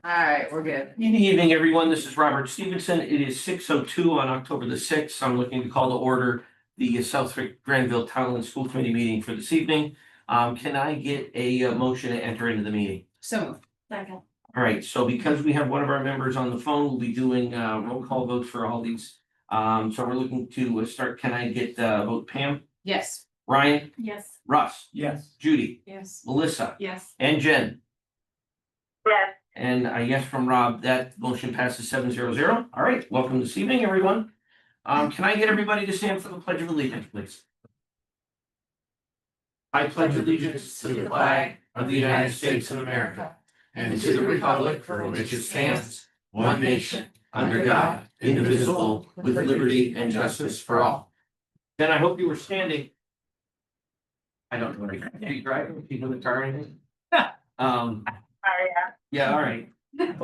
Alright, we're good. Good evening, everyone. This is Robert Stevenson. It is 6:02 on October the 6th. I'm looking to call to order the Southwick Granville Townland School Committee meeting for this evening. Can I get a motion to enter into the meeting? So moved. Second. All right, so because we have one of our members on the phone, we'll be doing roll call votes for all these. So we're looking to start. Can I get vote Pam, Yes. Ryan, Yes. Russ, Yes. Judy, Yes. Melissa, Yes. and Jen? Yes. And a yes from Rob. That motion passes 700. All right, welcome this evening, everyone. Can I get everybody to stand for the Pledge of Allegiance, please? I pledge allegiance to the flag of the United States of America and to the republic for which it stands, one nation, under God, indivisible, with liberty and justice for all. Then I hope you were standing. I don't know, are you driving, people in the car or anything? Yeah, all right.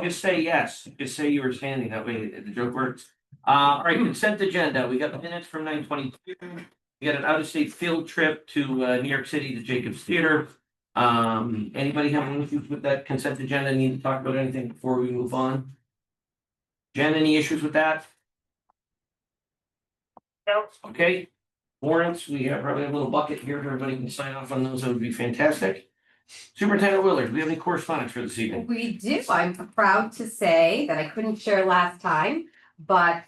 Just say yes. Just say you were standing. That way the joke works. All right, consent agenda. We got minutes from 9/22. We got an out-of-state field trip to New York City to Jacobs Theater. Anybody have any issues with that consent agenda? Need to talk about anything before we move on? Jen, any issues with that? Nope. Okay. Warrants, we have probably a little bucket here. If everybody can sign off on those, that would be fantastic. Superintendent Willard, do we have any correspondence for this evening? We do. I'm proud to say that I couldn't share last time, but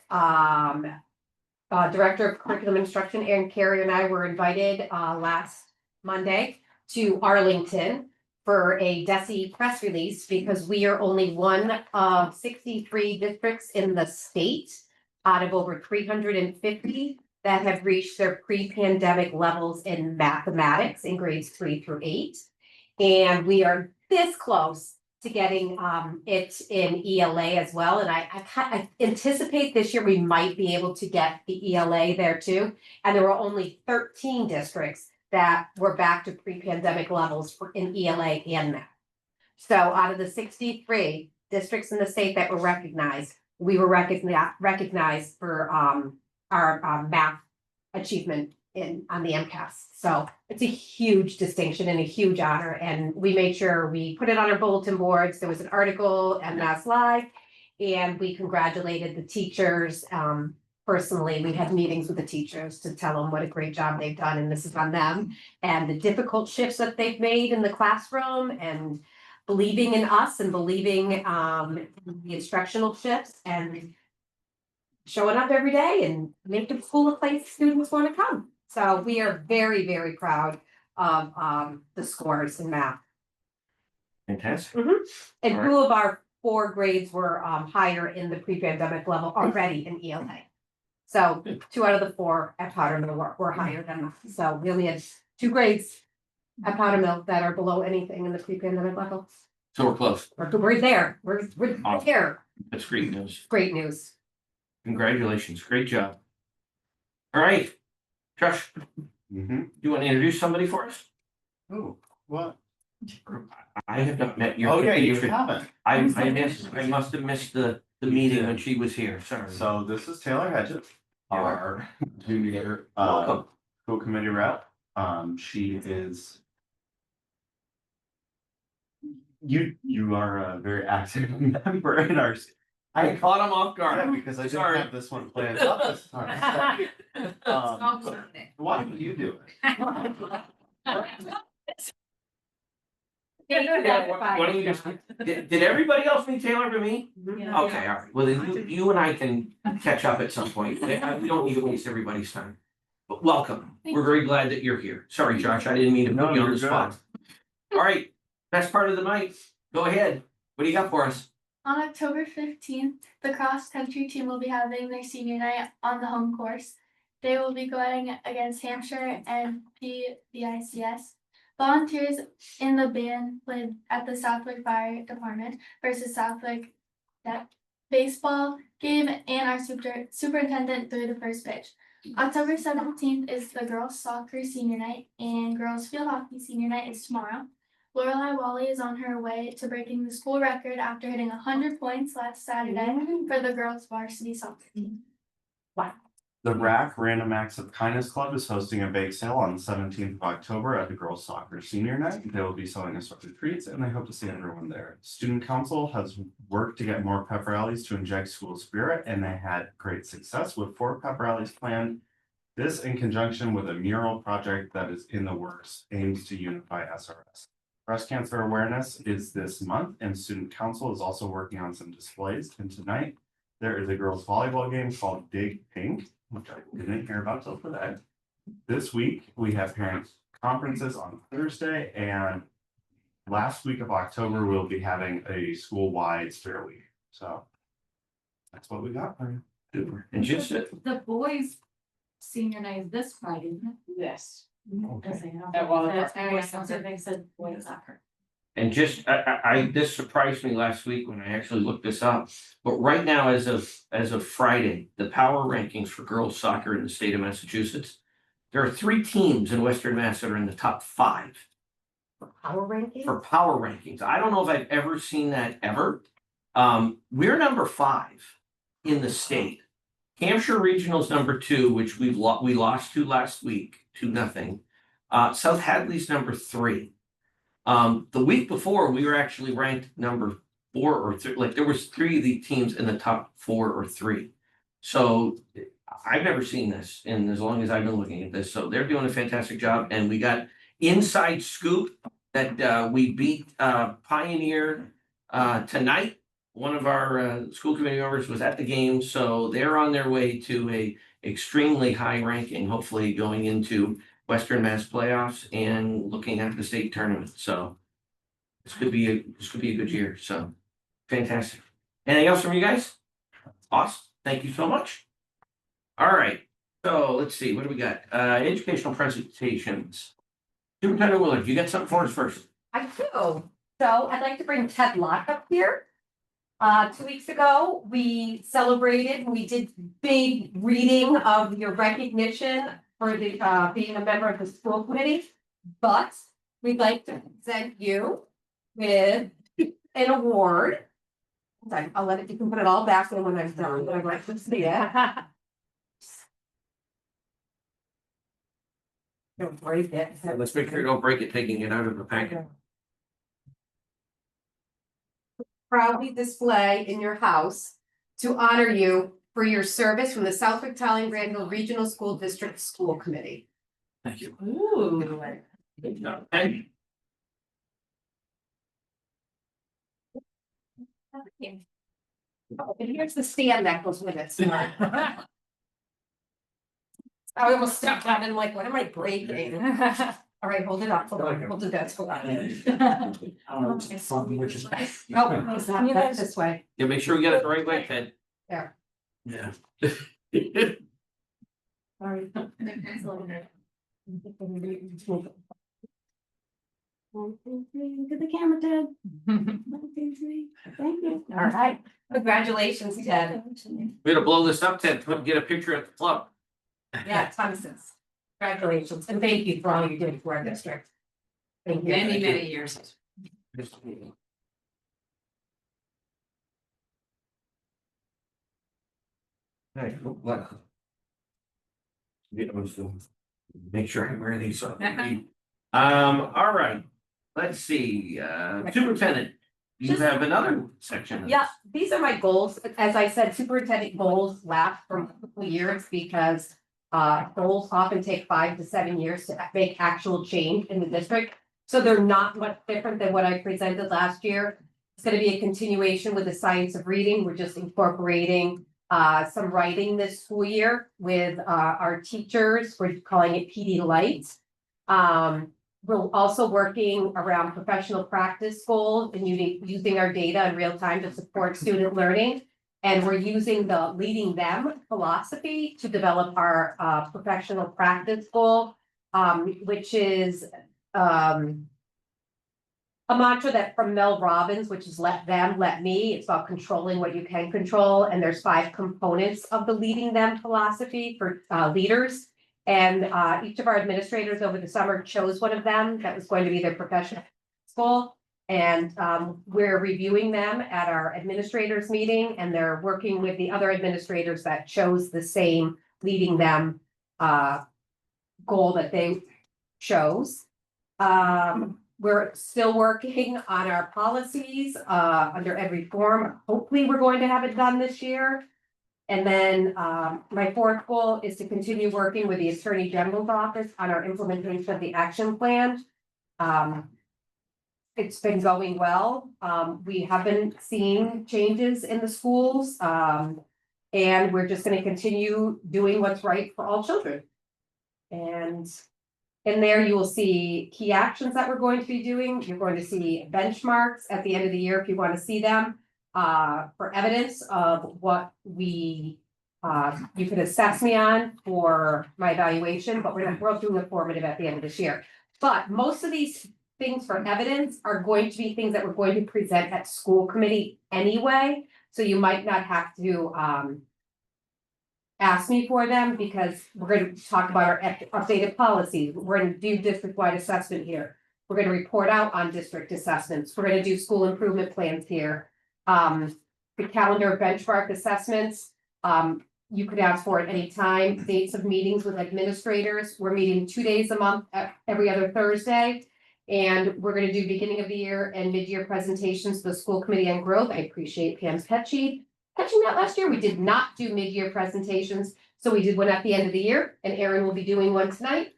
Director of Curriculum Instruction, Erin Carey, and I were invited last Monday to Arlington for a DESE press release because we are only one of 63 districts in the state out of over 350 that have reached their pre-pandemic levels in mathematics in grades 3 through 8. And we are this close to getting it in ELA as well. And I anticipate this year we might be able to get the ELA there too. And there were only 13 districts that were back to pre-pandemic levels for in ELA and math. So out of the 63 districts in the state that were recognized, we were recognized for our math achievement on the MCAS. So it's a huge distinction and a huge honor. And we made sure we put it on our bulletin boards. There was an article at Mass Live, and we congratulated the teachers. Personally, we had meetings with the teachers to tell them what a great job they've done, and this is on them, and the difficult shifts that they've made in the classroom, and believing in us and believing in the instructional shifts, and showing up every day and making school a place students want to come. So we are very, very proud of the scores in math. Fantastic. And All two of our 4 grades were higher in the pre-pandemic level already in ELA. So 2 out of the 4 at Powder Mill were higher than that. So we only had 2 grades at Powder Mill that are below anything in the pre-pandemic level. So we're close. We're there. We're Awesome. there. That's great news. Great news. Congratulations. Great job. All right. Josh, you want to introduce somebody for us? Oh, what? I have not met your. Okay, you haven't. I must have missed the meeting when she was here. Sorry. So this is Taylor Hedges, our junior Welcome. school committee rep. She is. You are a very active member in our. I caught him off guard. Yeah, because I didn't Sorry. have this one planned out this time. Why don't you do it? Why don't you just, did everybody else meet Taylor but me? Yeah. Okay, all right. Well, then you and I can catch up at some point. We don't need to waste everybody's time. But welcome. We're very glad that you're here. Sorry, Josh, I didn't mean to No, put you on you're the spot. All right, best part of the night. Go ahead. What do you got for us? On October 15th, the cross-country team will be having their senior night on the home course. They will be going against Hampshire and PBICS. Volunteers in the band played at the Southwick Fire Department versus Southwick baseball game, and our superintendent threw the first pitch. October 17th is the girls' soccer senior night, and girls' field hockey senior night is tomorrow. Lorelai Wally is on her way to breaking the school record after hitting 100 points last Saturday for the girls' varsity soccer team. Wow. The RAC Random Acts of Kindness Club is hosting a bake sale on the 17th of October at the girls soccer senior night. They will be selling assorted treats and I hope to see everyone there. Student Council has worked to get more pep rallies to inject school spirit and they had great success with 4 pep rallies planned. This, in conjunction with a mural project that is in the works, aims to unify SRS. Breast cancer awareness is this month and Student Council is also working on some displays. And tonight, there is a girls volleyball game called Dig Pink, which I didn't hear about till today. This week, we have parent conferences on Thursday and last week of October, we'll be having a school-wide Spirit Week. So that's what we got for you. Super. And just, The boys' senior night is this Friday, isn't it? Yes. They said boys soccer. and just, this surprised me last week when I actually looked this up. But right now, as of Friday, the power rankings for girls soccer in the state of Massachusetts. There are 3 teams in Western Mass that are in the top 5 Power ranking? for power rankings. I don't know if I've ever seen that ever. We're number 5 in the state. Hampshire Regional's number 2, which we lost to last week, 2-0. South Hadley's number 3. The week before, we were actually ranked number 4 or 3. Like there was 3 of the teams in the top 4 or 3. So I've never seen this in as long as I've been looking at this. So they're doing a fantastic job. And we got inside scoop that we beat Pioneer tonight. One of our school committee members was at the game, so they're on their way to a extremely high ranking, hopefully going into Western Mass playoffs and looking at the state tournament. So this could be a good year. So fantastic. Anything else from you guys? Awesome. Thank you so much. All right. So let's see. What do we got? Educational presentations. Superintendent Willard, you got something for us first? I do. So I'd like to bring Ted Locke up here. 2 weeks ago, we celebrated, we did big reading of your recognition for the being a member of the school committee. But we'd like to present you with an award. I'll let it, you can put it all back in when I'm done, but I'd like to see it. Don't break it. Let's make sure you don't break it taking it out of the packet. Proudly display in your house to honor you for your service from the Southwick Tallinn Granville Regional School District School Committee. Thank you. Ooh. Good job. Thank you. And here's the stand that goes with it. So I almost stepped on it and like, what am I breaking? All right, hold it up, hold on, hold it down, hold on. Oh, it's not, that's this way. Yeah, make sure we get it the right way, Ted. There. Yeah. Sorry. To the camera, Ted. 1, 2, 3. Thank you. All right, congratulations, Ted. We gotta blow this up, Ted, come get a picture at the club. Yeah, Thompson's. Congratulations, and thank you for all you did for our district. Thank you. Many years. Hey, what? Make sure I wear these. All right, let's see, superintendent, you Just- have another section. Yeah, these are my goals. As I said, superintendent goals last for multiple years because goals often take 5 to 7 years to make actual change in the district. So they're not much different than what I presented last year. It's gonna be a continuation with the science of reading. We're just incorporating some writing this school year with our teachers. We're calling it PD Light. We're also working around professional practice goals and using our data in real time to support student learning. And we're using the leading them philosophy to develop our professional practice goal, which is a mantra that from Mel Robbins, which is let them, let me. It's about controlling what you can control. And there's 5 components of the leading them philosophy for leaders. And each of our administrators over the summer chose one of them that was going to be their professional goal. And we're reviewing them at our administrators meeting and they're working with the other administrators that chose the same leading them goal that they chose. We're still working on our policies under every form. Hopefully, we're going to have it done this year. And then my fourth goal is to continue working with the Attorney General's office on our implementation of the action plan. It's been going well. We have been seeing changes in the schools. And we're just gonna continue doing what's right for all children. And in there, you will see key actions that we're going to be doing. You're going to see benchmarks at the end of the year if you want to see them. For evidence of what we, you can assess me on for my evaluation, but we're doing the formative at the end of this year. But most of these things for evidence are going to be things that we're going to present at school committee anyway. So you might not have to ask me for them because we're going to talk about our updated policies. We're going to do district-wide assessment here. We're going to report out on district assessments. We're going to do school improvement plans here. The calendar of benchmark assessments, you could ask for at any time. Dates of meetings with administrators. We're meeting 2 days a month, every other Thursday. And we're going to do beginning of the year and mid-year presentations to the school committee on growth. I appreciate Pam's catching that last year. We did not do mid-year presentations. So we did one at the end of the year and Erin will be doing one tonight.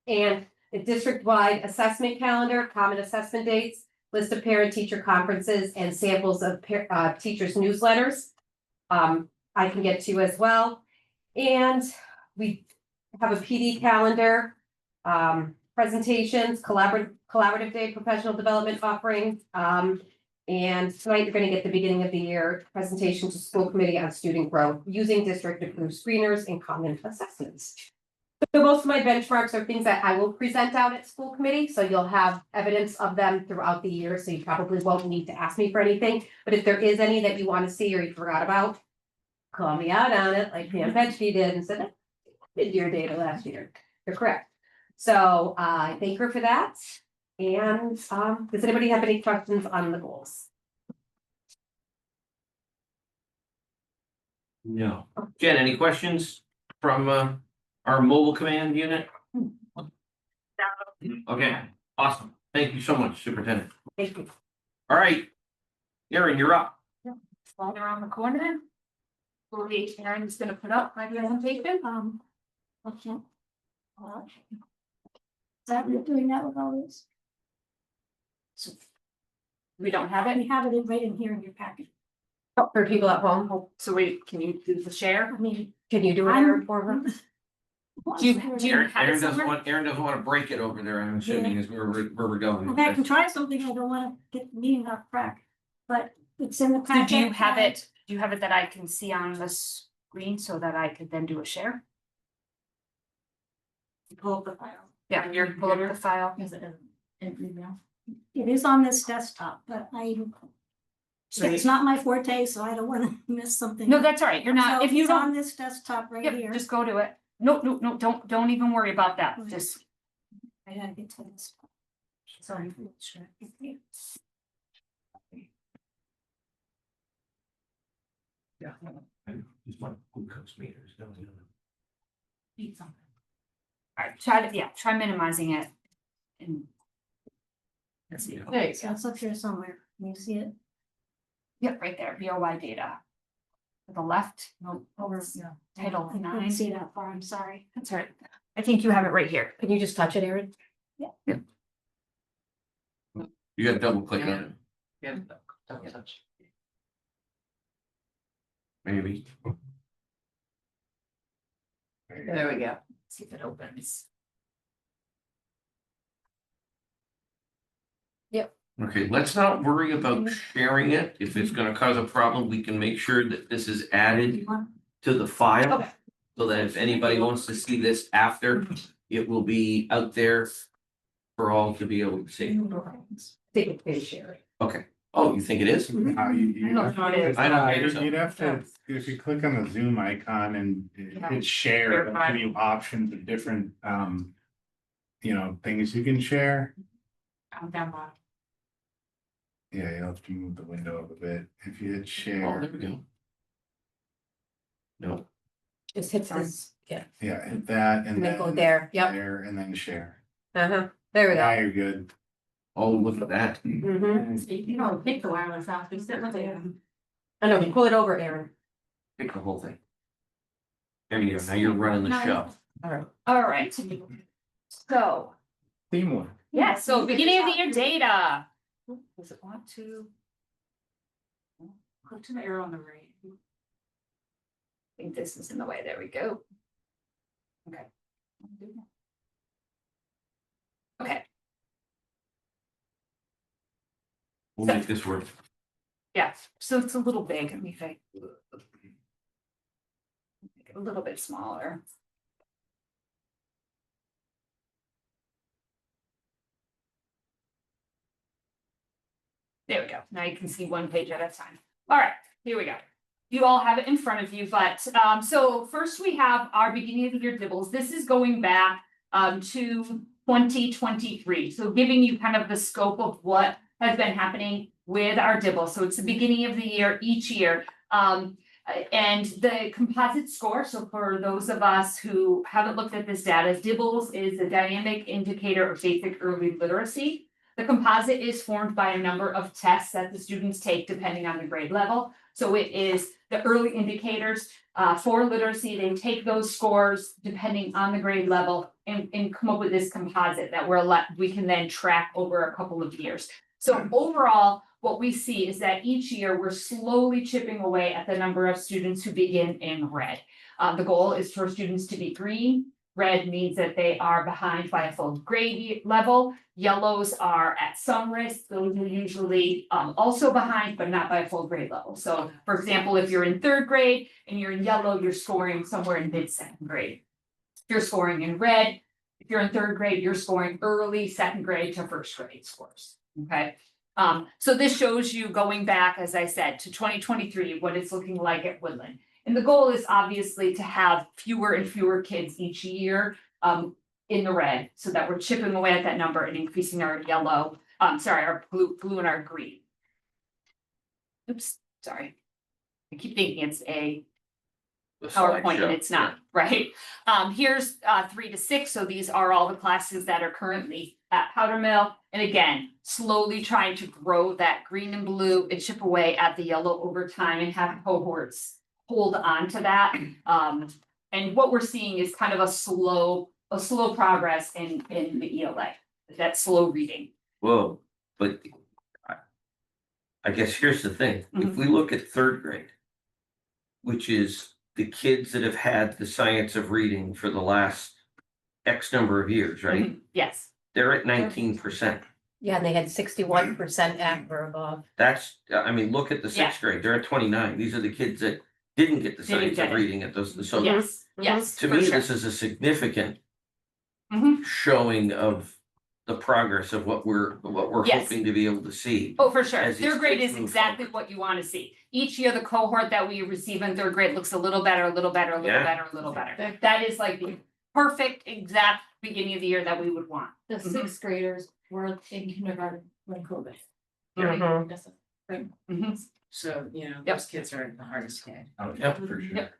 And the district-wide assessment calendar, common assessment dates, list of parent-teacher conferences and samples of teachers' newsletters. I can get to as well. And we have a PD calendar, presentations, collaborative day, professional development offerings. And tonight you're going to get the beginning of the year presentation to school committee on student growth using district approved screeners and common assessments. So most of my benchmarks are things that I will present out at school committee, so you'll have evidence of them throughout the year, so you probably won't need to ask me for anything. But if there is any that you want to see or you forgot about, call me out on it, like Pam Petchke did and said, mid-year data last year. You're correct. So I thank her for that. And does anybody have any questions on the goals? No. Jen, any questions from our mobile command unit? Okay, awesome. Thank you so much, Superintendent. Thank you. All right. Erin, you're up. Slide around the corner. Erin's gonna put up my presentation. Okay. Is that you're doing that with all this? We don't have it. We have it right in here in your packet. For people at home, So wait, can you do the share? I mean. can you do it I'm- Erin, for her? Do you have Erin it somewhere? doesn't want to break it over there, I'm assuming is where we're going. I can try something, I don't wanna get the meeting off track, but it's in the So packet. do you have it, that I can see on the screen so that I could then do a share? Pull up the file. Yeah, On your pull up the computer? file. Is it in email? It is on this desktop, but it's not my forte, so I don't wanna miss something. No, that's all right, you're not, So if you it's on don't, this desktop right yep, here. just go to it. No, don't even worry about that, Okay. just. I gotta get to this. Sorry. Yeah. Just want glucose meters. Eat something. Alright, try minimizing it. And. Let's see. There you So go. it's up here somewhere. Can you see it? Yep, right there, BOY data. To the left, no, over, title I 9. couldn't see that far, I'm sorry. That's all right. I think you have it right here. Can you just touch it, Erin? You gotta double click on it. Yeah. Maybe. There we go. See if it opens. Okay, let's not worry about sharing it. If it's gonna cause a problem, we can make sure that this is added to the file. Okay. So that if anybody wants to see this after, it will be out there for all to be able to see. Take it to share. Okay. Oh, you think it is? You No, it's not it. I don't think so. You'd have to, if you click on the Zoom icon and hit share, it'll give you options of different, things you can share. I'm down bottom. Yeah, you'll have to move the window up a bit. If you hit Oh, share, there we go. No. Just hit this, Yeah, hit that and and then then. go there, yep, There and then share. there we Now go. you're good. Oh, look at that. Mhm. You know, pick the wireless off, just sit with it. I know, pull it over, Aaron. Pick the whole thing. There you go. Now you're running the show. All right. So, Teamwork. yeah, so beginning of the year data. Does it want to? Go to the arrow on the right. I think this is in the way. There we go. Okay. Okay, We'll make this work. yeah, so it's a little big, let me think. Make it a little bit smaller. There we go. Now you can see one page at a time. All right, here we go. You all have it in front of you, but so first we have our beginning of the year dibbles. This is going back to 2023. So giving you kind of the scope of what has been happening with our dibbles. So it's the beginning of the year each year. And the composite score, so for those of us who haven't looked at this data, dibbles is a dynamic indicator of basic early literacy. The composite is formed by a number of tests that the students take depending on the grade level. So it is the early indicators for literacy. They take those scores depending on the grade level and come up with this composite that we can then track over a couple of years. So overall, what we see is that each year we're slowly chipping away at the number of students who begin in red. The goal is for students to be green. Red means that they are behind by a full grade level. Yellows are at some risk. Those are usually also behind, but not by a full grade level. So for example, if you're in third grade and you're in yellow, you're scoring somewhere in mid-second grade. If you're scoring in red, if you're in third grade, you're scoring early second grade to first grade scores, okay? So this shows you going back, as I said, to 2023, what it's looking like at Woodland. And the goal is obviously to have fewer and fewer kids each year in the red, so that we're chipping away at that number and increasing our yellow, our blue and our green. Oops, sorry. I keep thinking it's a The PowerPoint and slideshow. it's not, right? Here's 3 to 6, so these are all the classes that are currently at Powder Mill. And again, slowly trying to grow that green and blue and chip away at the yellow over time and have cohorts hold on to that. And what we're seeing is kind of a slow progress in the ELA, that slow reading. Whoa, but I guess here's the thing. If we look at third grade, which is the kids that have had the science of reading for the last X number of years, right? Yes, They're at 19%. Yeah, and they had 61% at or above. That's, I mean, look at the sixth grade, they're at 29. These are the kids that didn't get the Didn't science get of it. reading at those, so yes, yes. to for me, sure. this is a significant Mhm. showing of the progress of what we're Yes. hoping to be able to see. Oh, for sure. As these Third grade kids is move exactly forward. what you want to see. Each year, the cohort that we receive in third grade looks a little better, a little better, a little Yeah. better, a little better. That is like the perfect exact beginning of the year that we would want. The sixth graders were in kindergarten when COVID. Mhm. That's right. Mhm. So, you know, Yep. those kids are the hardest hit. Oh, yeah, for sure. Yep.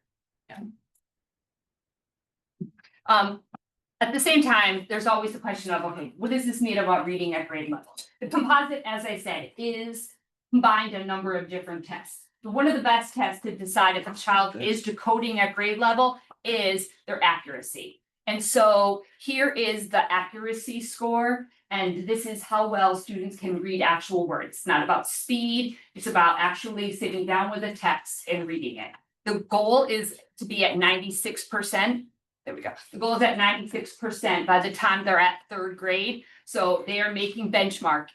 At the same time, there's always the question of, okay, what does this mean about reading at grade level? The composite, as I said, is combined a number of different tests. But one of the best tests to decide if a child is decoding at grade level is their accuracy. And so here is the accuracy score, and this is how well students can read actual words. It's not about speed, it's about actually sitting down with a text and reading it. The goal is to be at 96%. There we go. The goal is at 96% by the time they're at third grade. So they are making benchmark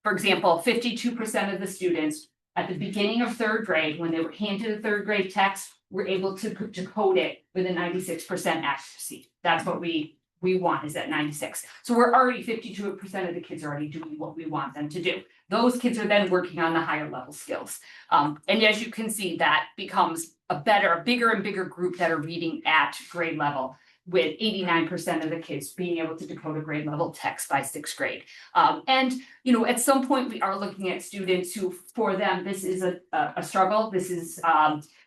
for example, 52% of the students at the beginning of third grade, when they were handed a third grade text, were able to decode it with a 96% accuracy. That's what we want, is at 96. So we're already 52% of the kids are already doing what we want them to do. Those kids are then working on the higher level skills. And as you can see, that becomes a bigger and bigger group that are reading at grade level. with 89% of the kids being able to decode a grade level text by sixth grade. And, you know, at some point, we are looking at students who, for them, this is a struggle. This is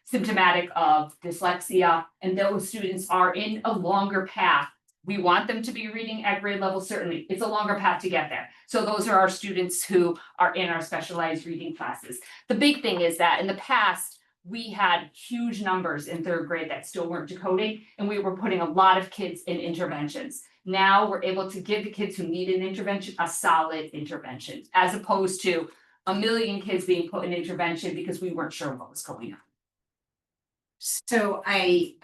symptomatic of dyslexia, and those students are in a longer path. We want them to be reading at grade level, certainly. It's a longer path to get there. So those are our students who are in our specialized reading classes. The big thing is that in the past, we had huge numbers in third grade that still weren't decoding, and we were putting a lot of kids in interventions. Now we're able to give the kids who need an intervention a solid intervention, as opposed to a million kids being put in intervention because we weren't sure what was going on. So I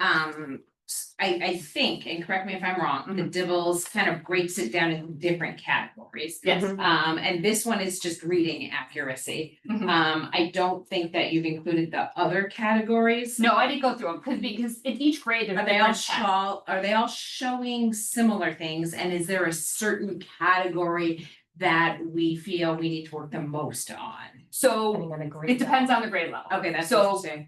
think, and correct me if I'm wrong, the Dibbles kind of breaks it down into different categories. Yes. And this one is just reading accuracy. Mhm. I don't think that you've included the other categories. No, I didn't go through them because in each grade, there's Are they all different tests. are they all showing similar things, and is there a certain category that we feel we need to work the most on? So Depending on the grade it depends on the grade level. Okay, that's So interesting.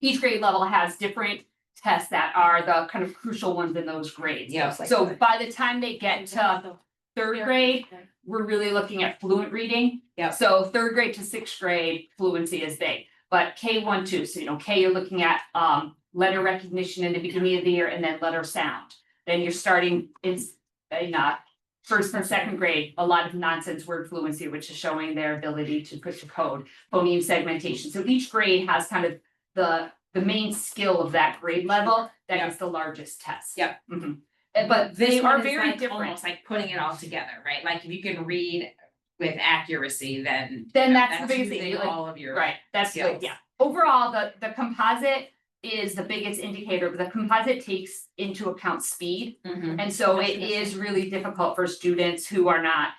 each grade level has different tests that are the kind of crucial ones in those grades. Yeah. So by the time they get to third grade, we're really looking at fluent reading. Yep. So third grade to sixth grade fluency is big, but K1, 2, so you know, K, you're looking at letter recognition in the beginning of the year and then letter sound. Then you're starting in first and second grade, a lot of nonsense word fluency, which is showing their ability to push the code, phoneme segmentation. So each grade has kind of the main skill of that grade level that is the largest test. Yep. Mhm. But they This are one is very like different. almost like putting it all together, right? Like if you can read with accuracy, then Then that's the biggest thing, using you like- all of your. Right, that's good, skills. yeah. Overall, the composite is the biggest indicator, but the composite takes into account speed. Mhm. And so it is really difficult for students who are not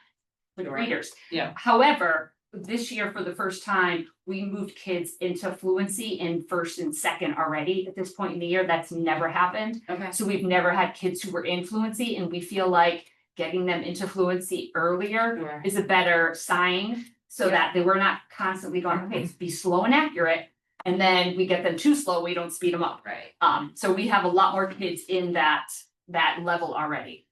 good Sure. readers. Yeah. However, this year, for the first time, we moved kids into fluency in first and second already at this point in the year. That's never happened. Okay. So we've never had kids who were in fluency, and we feel like getting them into fluency earlier Sure. is a better sign, so Yeah. that they were not constantly going, okay, be slow and accurate. And then we get them too slow, we don't speed them up. Right. So we have a lot more kids in that level already.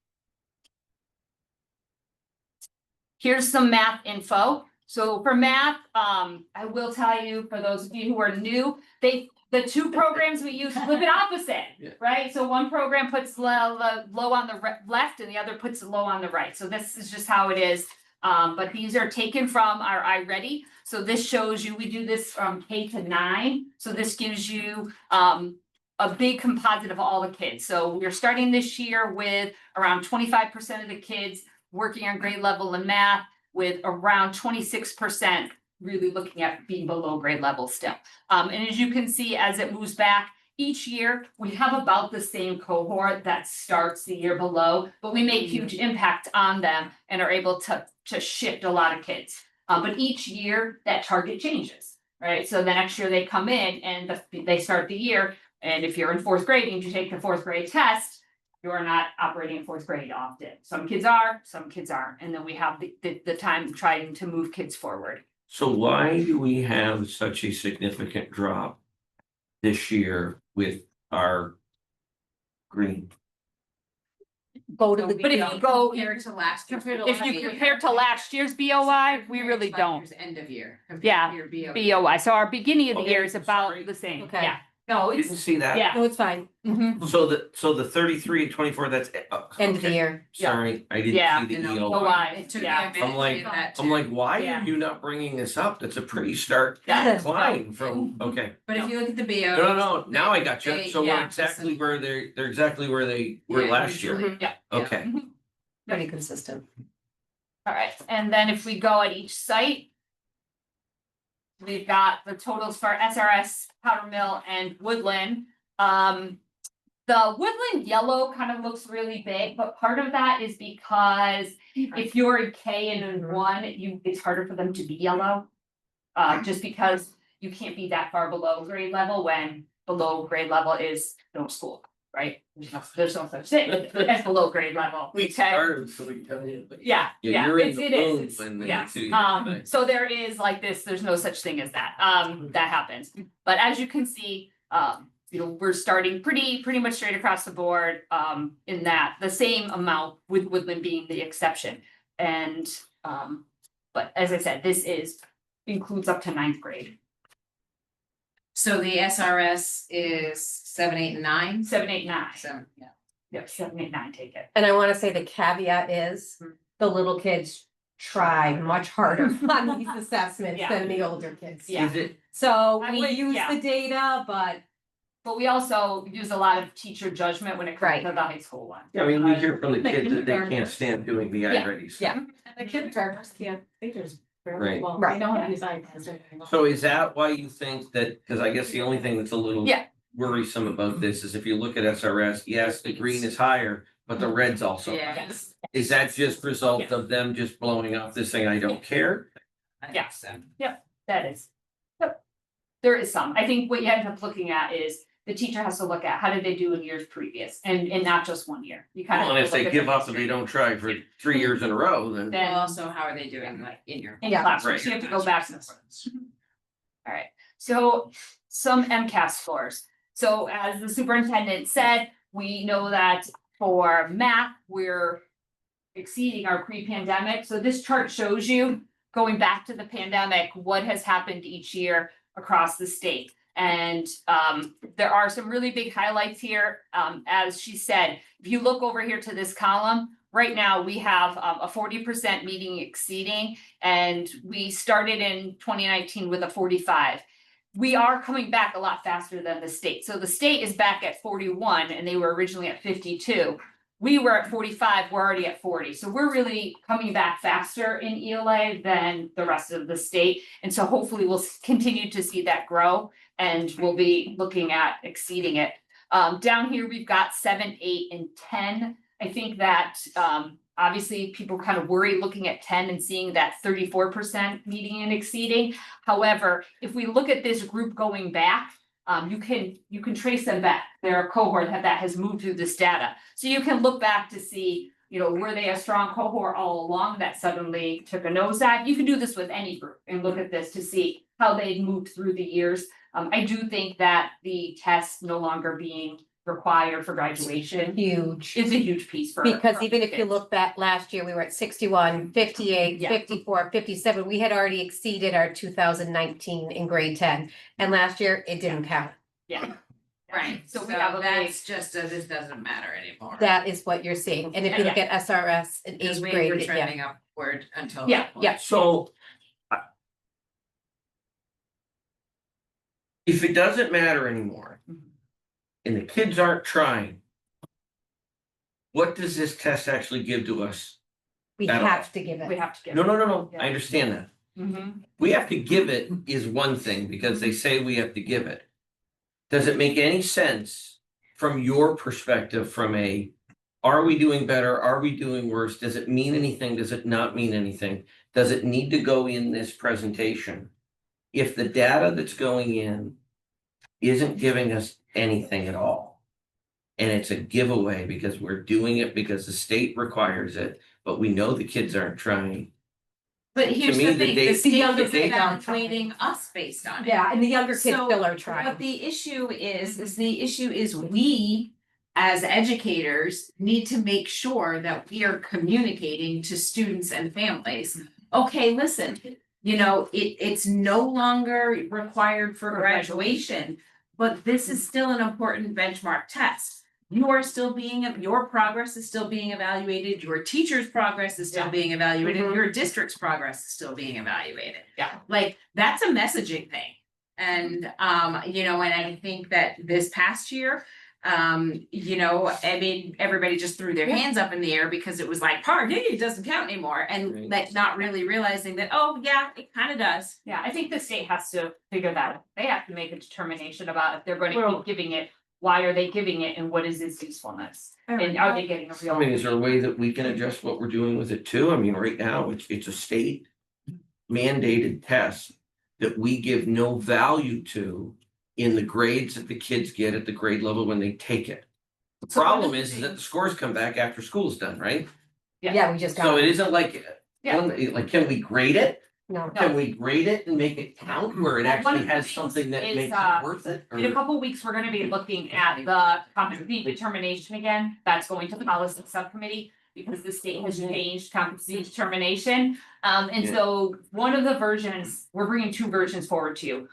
Here's some math info. So for math, I will tell you, for those of you who are new, the two programs we use flip it opposite, Yeah. right? So one program puts low on the left and the other puts low on the right. So this is just how it is. But these are taken from our iReady. So this shows you, we do this from K to 9. So this gives you a big composite of all the kids. So we're starting this year with around 25% of the kids working on grade level in math, with around 26% really looking at being below grade level still. And as you can see, as it moves back each year, we have about the same cohort that starts the year below, but we make huge impact on them and are able to shift a lot of kids. But each year that target changes, right? So the next year they come in and they start the year, and if you're in fourth grade and you take the fourth grade test, you are not operating in fourth grade often. Some kids are, some kids aren't. And then we have the time trying to move kids forward. So why do we have such a significant drop this year with our green? Go to So the. we But if don't you go- compare to last year. If you compare to last year's BOI, we really don't. End of year. Yeah, compared to your BOI. So our beginning of the Okay, year is about sorry. the same. Okay. Yeah. No, Didn't it's, see that. yeah. No, it's fine. Mhm. So the 33 and 24, that's. End of the okay. year. Sorry, I Yeah. didn't see the No, EO. BOI, It took me yeah. a minute I'm to like- get that I'm too. like, why Yeah. are you not bringing this up? That's a pretty stark Yeah. decline from, okay. But if you look at the BO. No, now I got you. So we're Yeah. exactly where they're exactly where they were Yeah, last year. usually. Yeah. Okay. Pretty consistent. All right, and then if we go at each site. We've got the totals for SRS, Powder Mill and Woodland. The Woodland yellow kind of looks really big, but part of that is because if you're in K and in 1, it's harder for them to be yellow. Just because you can't be that far below grade level when below grade level is no school, right? There's no such thing as below grade level. We okay? started, so we tell you. but- Yeah, Yeah, you're in it's, the it is, room it's- when they yes, do so there is like this, there's no such thing as that, that happens. But as you can see, we're starting pretty much straight across the board, in that, the same amount with Woodland being the exception. And, but as I said, includes up to ninth grade, So the SRS is 7, 8, and 9? 7, 8, 9. So, yeah. Yep, 7, 8, 9, take it. And I wanna say the caveat is, the little kids try much harder on these assessments than the older kids. Yeah. Is it, So I we would- use yeah. the data, but But we also use a lot of teacher judgment when it comes Right. to the high school one. I mean, we hear from the kids that they can't stand doing the I-readies. Yeah. The kindergartners can't, they just Right. well, Right. they don't have these iPads anymore. So is that why you think that, because I guess the only thing that's a little Yeah. worrisome about this is if you look at SRS, yes, the green is higher, but the red's also. higher. Yes. Is that just result of them just blowing off this thing, I don't care? I Yeah. think so. That is. Yep. There is some. I think what you end up looking at is the teacher has to look at how did they do in years previous and not just 1 year. You kind of. Well, and if they give up and they don't try for 3 years in a row, then. Then Well, also, how are they doing like in your? in Yeah. classrooms, you have to go back. All right, so some MCAS scores. So as the superintendent said, we know that for math, we're exceeding our pre-pandemic. So this chart shows you, going back to the pandemic, what has happened each year across the state. And there are some really big highlights here. As she said, if you look over here to this column, right now we have a 40% meeting exceeding, and we started in 2019 with a 45. We are coming back a lot faster than the state. So the state is back at 41 and they were originally at 52. We were at 45, we're already at 40. So we're really coming back faster in ELA than the rest of the state. And so hopefully we'll continue to see that grow and we'll be looking at exceeding it. Down here, we've got 7, 8, and 10. I think that obviously people kind of worry looking at 10 and seeing that 34% meeting and exceeding. However, if we look at this group going back, you can trace them back. They're a cohort that has moved through this data. So you can look back to see, were they a strong cohort all along that suddenly took a nosedive? You can do this with any group and look at this to see how they moved through the years. I do think that the test no longer being required for graduation huge. is a huge piece for. Because for even if you kids. look back last year, we were at 61, 58, Yeah. 54, 57. We had already exceeded our 2019 in grade 10. And last year, it didn't count. Yeah. Right, So so we have a big. that's just, this doesn't matter anymore. That is what you're seeing. And if you look at SRS in Because eighth we grade, were yeah. trending upward until. Yeah, that point. yeah. So. If it doesn't matter anymore. And the kids aren't trying. What does this test actually give to us? We At all. have to give We it. have to get. No, Yeah. I understand that. Mhm. We have to give it is one thing because they say we have to give it. Does it make any sense from your perspective are we doing better? Are we doing worse? Does it mean anything? Does it not mean anything? Does it need to go in this presentation? If the data that's going in isn't giving us anything at all. And it's a giveaway because we're doing it because the state requires it, but we know the kids aren't trying. But here's me, the the thing, the date- state younger is kids aren't evaluating us based on it. Yeah, and the younger kids So, still are What trying. the issue is we, as educators, need to make sure that we are communicating to students and families. Okay, listen, it's no longer required for graduation, but this is still an important benchmark test. Your progress is still being evaluated, your teacher's progress is still Yeah. being evaluated, Mhm. your district's progress is still being evaluated. Yeah. Like, that's a messaging thing. And, and I think that this past year, everybody just threw their hands up in the air because it was like, it doesn't count anymore. And Right. like, not really realizing that, oh, yeah, it kind of does. Yeah, I think the state has to figure that out. They have to make a determination about if they're going to Well- keep giving it, why are they giving it and what is its usefulness? And are they getting a real? I mean, is there a way that we can adjust what we're doing with it too? I mean, right now, it's a state mandated test that we give no value to in the grades that the kids get at the grade level when they take it. The So what problem is is the- that the scores come back after school's done, right? Yeah. Yeah, we just got. So it isn't like, Yeah. like, can we grade it? No. Can we grade it and make it count where it One of actually the has things something that is, makes uh, it worth it? In a Or couple weeks, we're gonna be looking at the competency determination again, that's going to the policy subcommittee. Because the state has changed competency determination, and Yeah. so one of the versions, we're bringing two versions forward to you.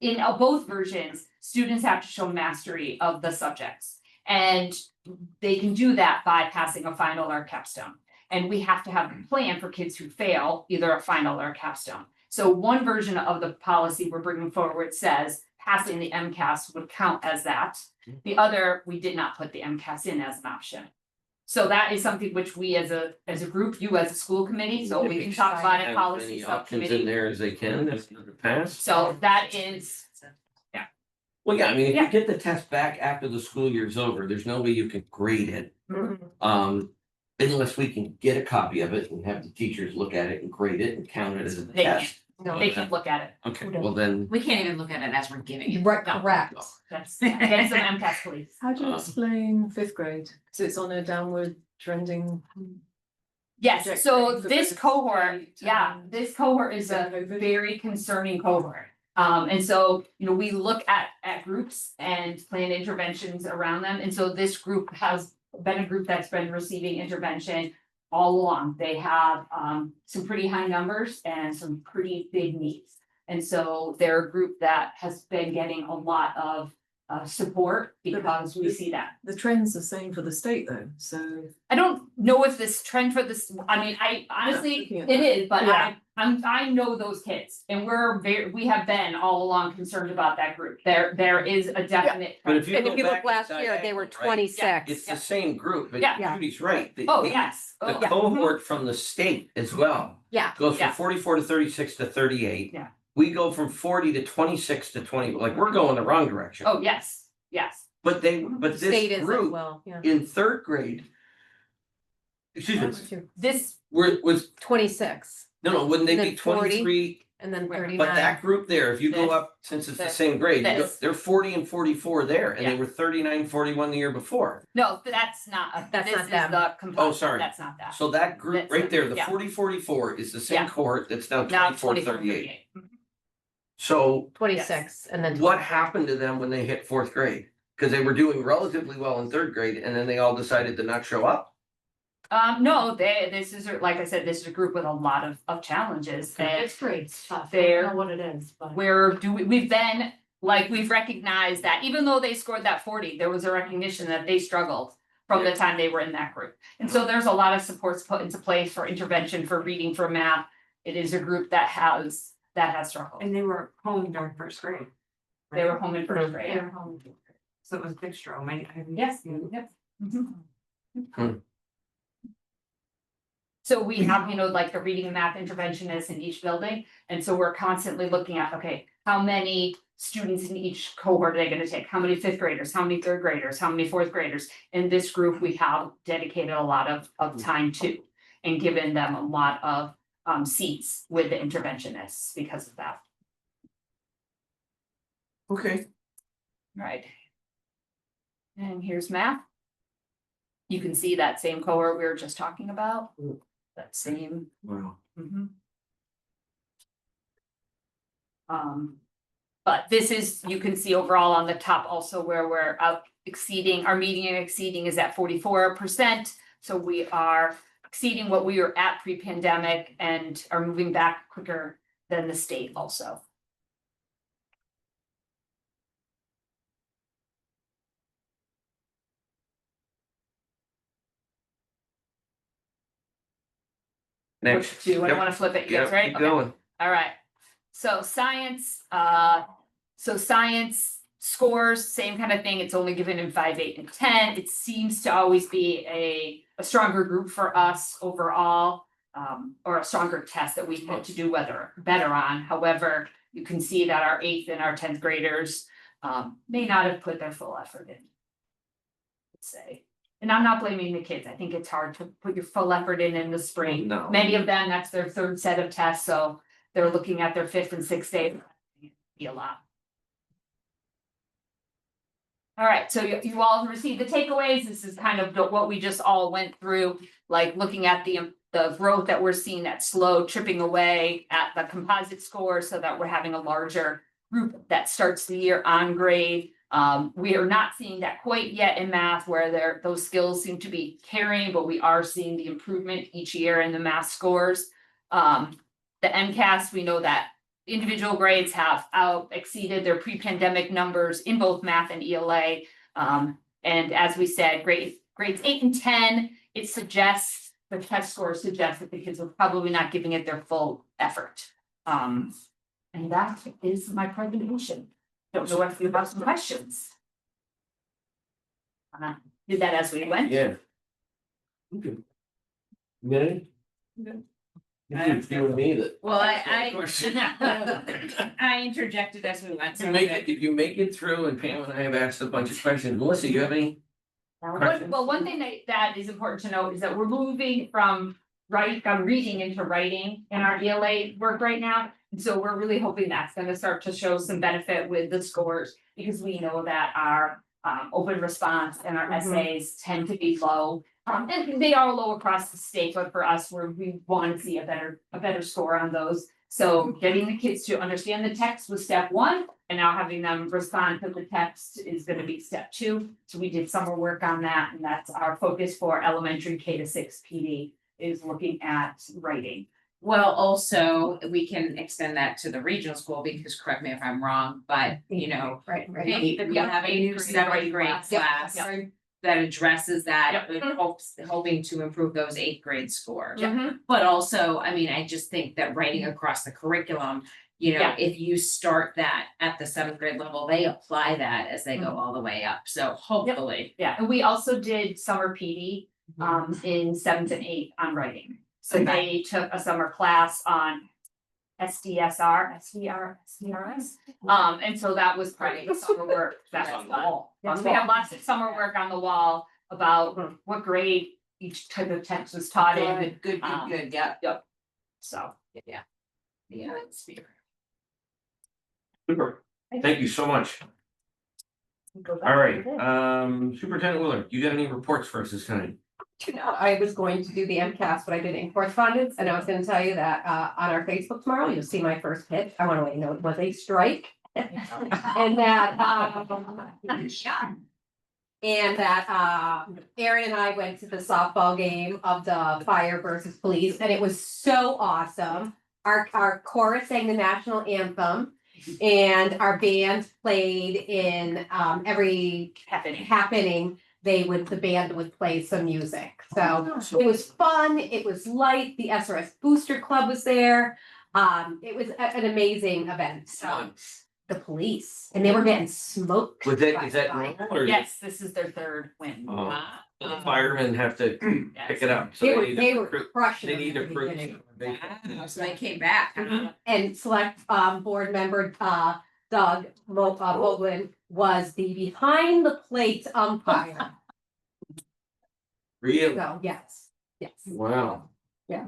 In both versions, students have to show mastery of the subjects. And they can do that by passing a final or capstone. And we have to have a plan for kids who fail either a final or a capstone. So one version of the policy we're bringing forward says passing the MCAS would count as that. The other, we did not put the MCAS in as an option. So that is something which we as a group, you as a school committee, so we can talk about it, have policy as many options in subcommittee. there as they can, if in the past? So that is, Well, yeah, I mean, if you Yeah. get the test back after the school year's over, there's no way you can grade it. Unless we can get a copy of it and have the teachers look at it and grade it and count it as a They test. No. they can look at it, Okay, well then, We can't even look at it as we're giving it. Right, No. correct. that's, get some MCAS please. How do you Uh, explain fifth grade? So it's on a downward trending. Yes, so trajectory for this both cohort, state yeah, and- this cohort is a COVID? very concerning cohort. And so, we look at groups and plan interventions around them, and so this group has been a group that's been receiving intervention all along. They have some pretty high numbers and some pretty big needs. And so they're a group that has been getting a lot of support because we see that. The trend's the same for the state though, so. I don't know if this trend for this, I mean, I honestly, looking at it is, but Yeah. I know those kids. And we have been all along concerned about that group. There is a definite. but if you And go if you back look to last year, they were diagonal, right, It's 26. the same group, but Yeah. Judy's right. Oh, yes. The Oh, yeah. cohort from the state as well. Yeah. Goes from Yeah. 44 to 36 to 38. Yeah. We go from 40 to 26 to 20, like, we're going the wrong direction. Oh, yes, yes. But State this is as group well, yeah. in third grade. Excuse me, This, was, 26 wouldn't they Then be 40. 23? and then But 39. But that group there, if you go This, up, since it's the this, same grade, this. they're 40 and 44 there, and they Yeah. were 39, 41 the year before. no, that's not, That's this not is them. the component. Oh, sorry. That's not that. So that group That's right there, the yeah. 40, 44 is the same Yeah. cohort that's now Now 24, 24, 38. 38. So 26 and then. what happened to them when they hit fourth grade? Because they were doing relatively well in third grade, and then they all decided to not show up. No, this is, like I said, this is a group with a lot of challenges and It's great, it's tough, I They're- don't know what it is, but. we've been, like, we've recognized that even though they scored that 40, there was a recognition that they struggled from the time they were in that group. And so there's a lot of supports put into place for intervention, for reading, for math. It is a group that has struggled. And they were home during first grade. They were home in first They grade. were home. So it was big stroke, Yes, yep. Mhm. Hmm. So we have, like the reading and math interventionists in each building, and so we're constantly looking at, okay, how many students in each cohort are they gonna take? How many fifth graders, how many third graders, how many fourth graders? In this group, we have dedicated a lot of time to, and given them a lot of seats with the interventionists because of that, Okay. right? And here's math. You can see that same cohort we were just talking about, that same. Wow. Mhm. But this is, you can see overall on the top also where we're out exceeding, our median exceeding is at 44%. So we are exceeding what we were at pre-pandemic and are moving back quicker than the state also. Next. Do you Yep. want to flip it? Yep, Yes, right? keep Okay. going. All right, so science scores, same kind of thing, it's only given in 5, 8, and 10. It seems to always be a stronger group for us overall. Or a stronger test that we hope to do better on, however, you can see that our 8th and our 10th graders may not have put their full effort in. Let's say, and I'm not blaming the kids, I think it's hard to put your full effort in the spring. No. Many of them, that's their third set of tests, so they're looking at their 5th and 6th day. Be a lot. All right, so you all received the takeaways. This is kind of what we just all went through, like looking at the the growth that we're seeing, that slow tripping away at the composite score, so that we're having a larger group that starts the year on grade. We are not seeing that quite yet in math, where those skills seem to be carrying, but we are seeing the improvement each year in the math scores. The MCAS, we know that individual grades have exceeded their pre-pandemic numbers in both math and ELA. And as we said, grades 8 and 10, it suggests, the test scores suggest that the kids are probably not giving it their full effort. And that is my presentation. Don't know if you have some questions. Did that as we went. Yeah. Okay. You got any? It's you and me that. Well, I interjected as we went. If you make it through, and Pam and I have asked a bunch of questions, Melissa, you have any? One thing that is important to note is that we're moving from reading into writing in our ELA work right now. And so we're really hoping that's gonna start to show some benefit with the scores, because we know that our open response and our essays tend to be low. And they are low across the state, but for us, we want to see a better score on those. So getting the kids to understand the text was step 1, and now having them respond to the text is gonna be step 2. So we did summer work on that, and that's our focus for elementary K-6 PD, is looking at writing. Well, also, we can extend that to the regional school, because correct me if I'm wrong, but you know, Right. we have a new 7th grade class that addresses that, and hoping to improve those 8th grade scores. But also, I mean, I just think that writing across the curriculum, you know, if you start that at the 7th grade level, they apply that as they go all the way up. So hopefully. Yeah, and we also did summer PD in 7th and 8th on writing. So they took a summer class on STGRS. And so that was part of the summer work that was on the wall. We have lots of summer work on the wall about what grade each type of text was taught in. Good, yeah. So. Yeah, it's Super. Thank you so much. All right, Superintendent Willard, you got any reports for us this time? I was going to do the MCAS, but I did it in correspondence, and I was gonna tell you that on our Facebook tomorrow, you'll see my first pitch. I wanna let you know it was a strike. And that Aaron and I went to the softball game of the fire versus police, and it was so awesome. Our chorus sang the national anthem, and our band played in every happening. The band would play some music. So it was fun. It was light. The SRS Booster Club was there. It was an amazing event. So the police, and they were getting smoked. Is that normal, or? Yes, this is their 3rd win. The firemen have to pick it up. So They were crushing. They need to prove. So they came back. And select board member Doug Moglen was the behind the plate umpire. Really? So yes. Wow. Yeah.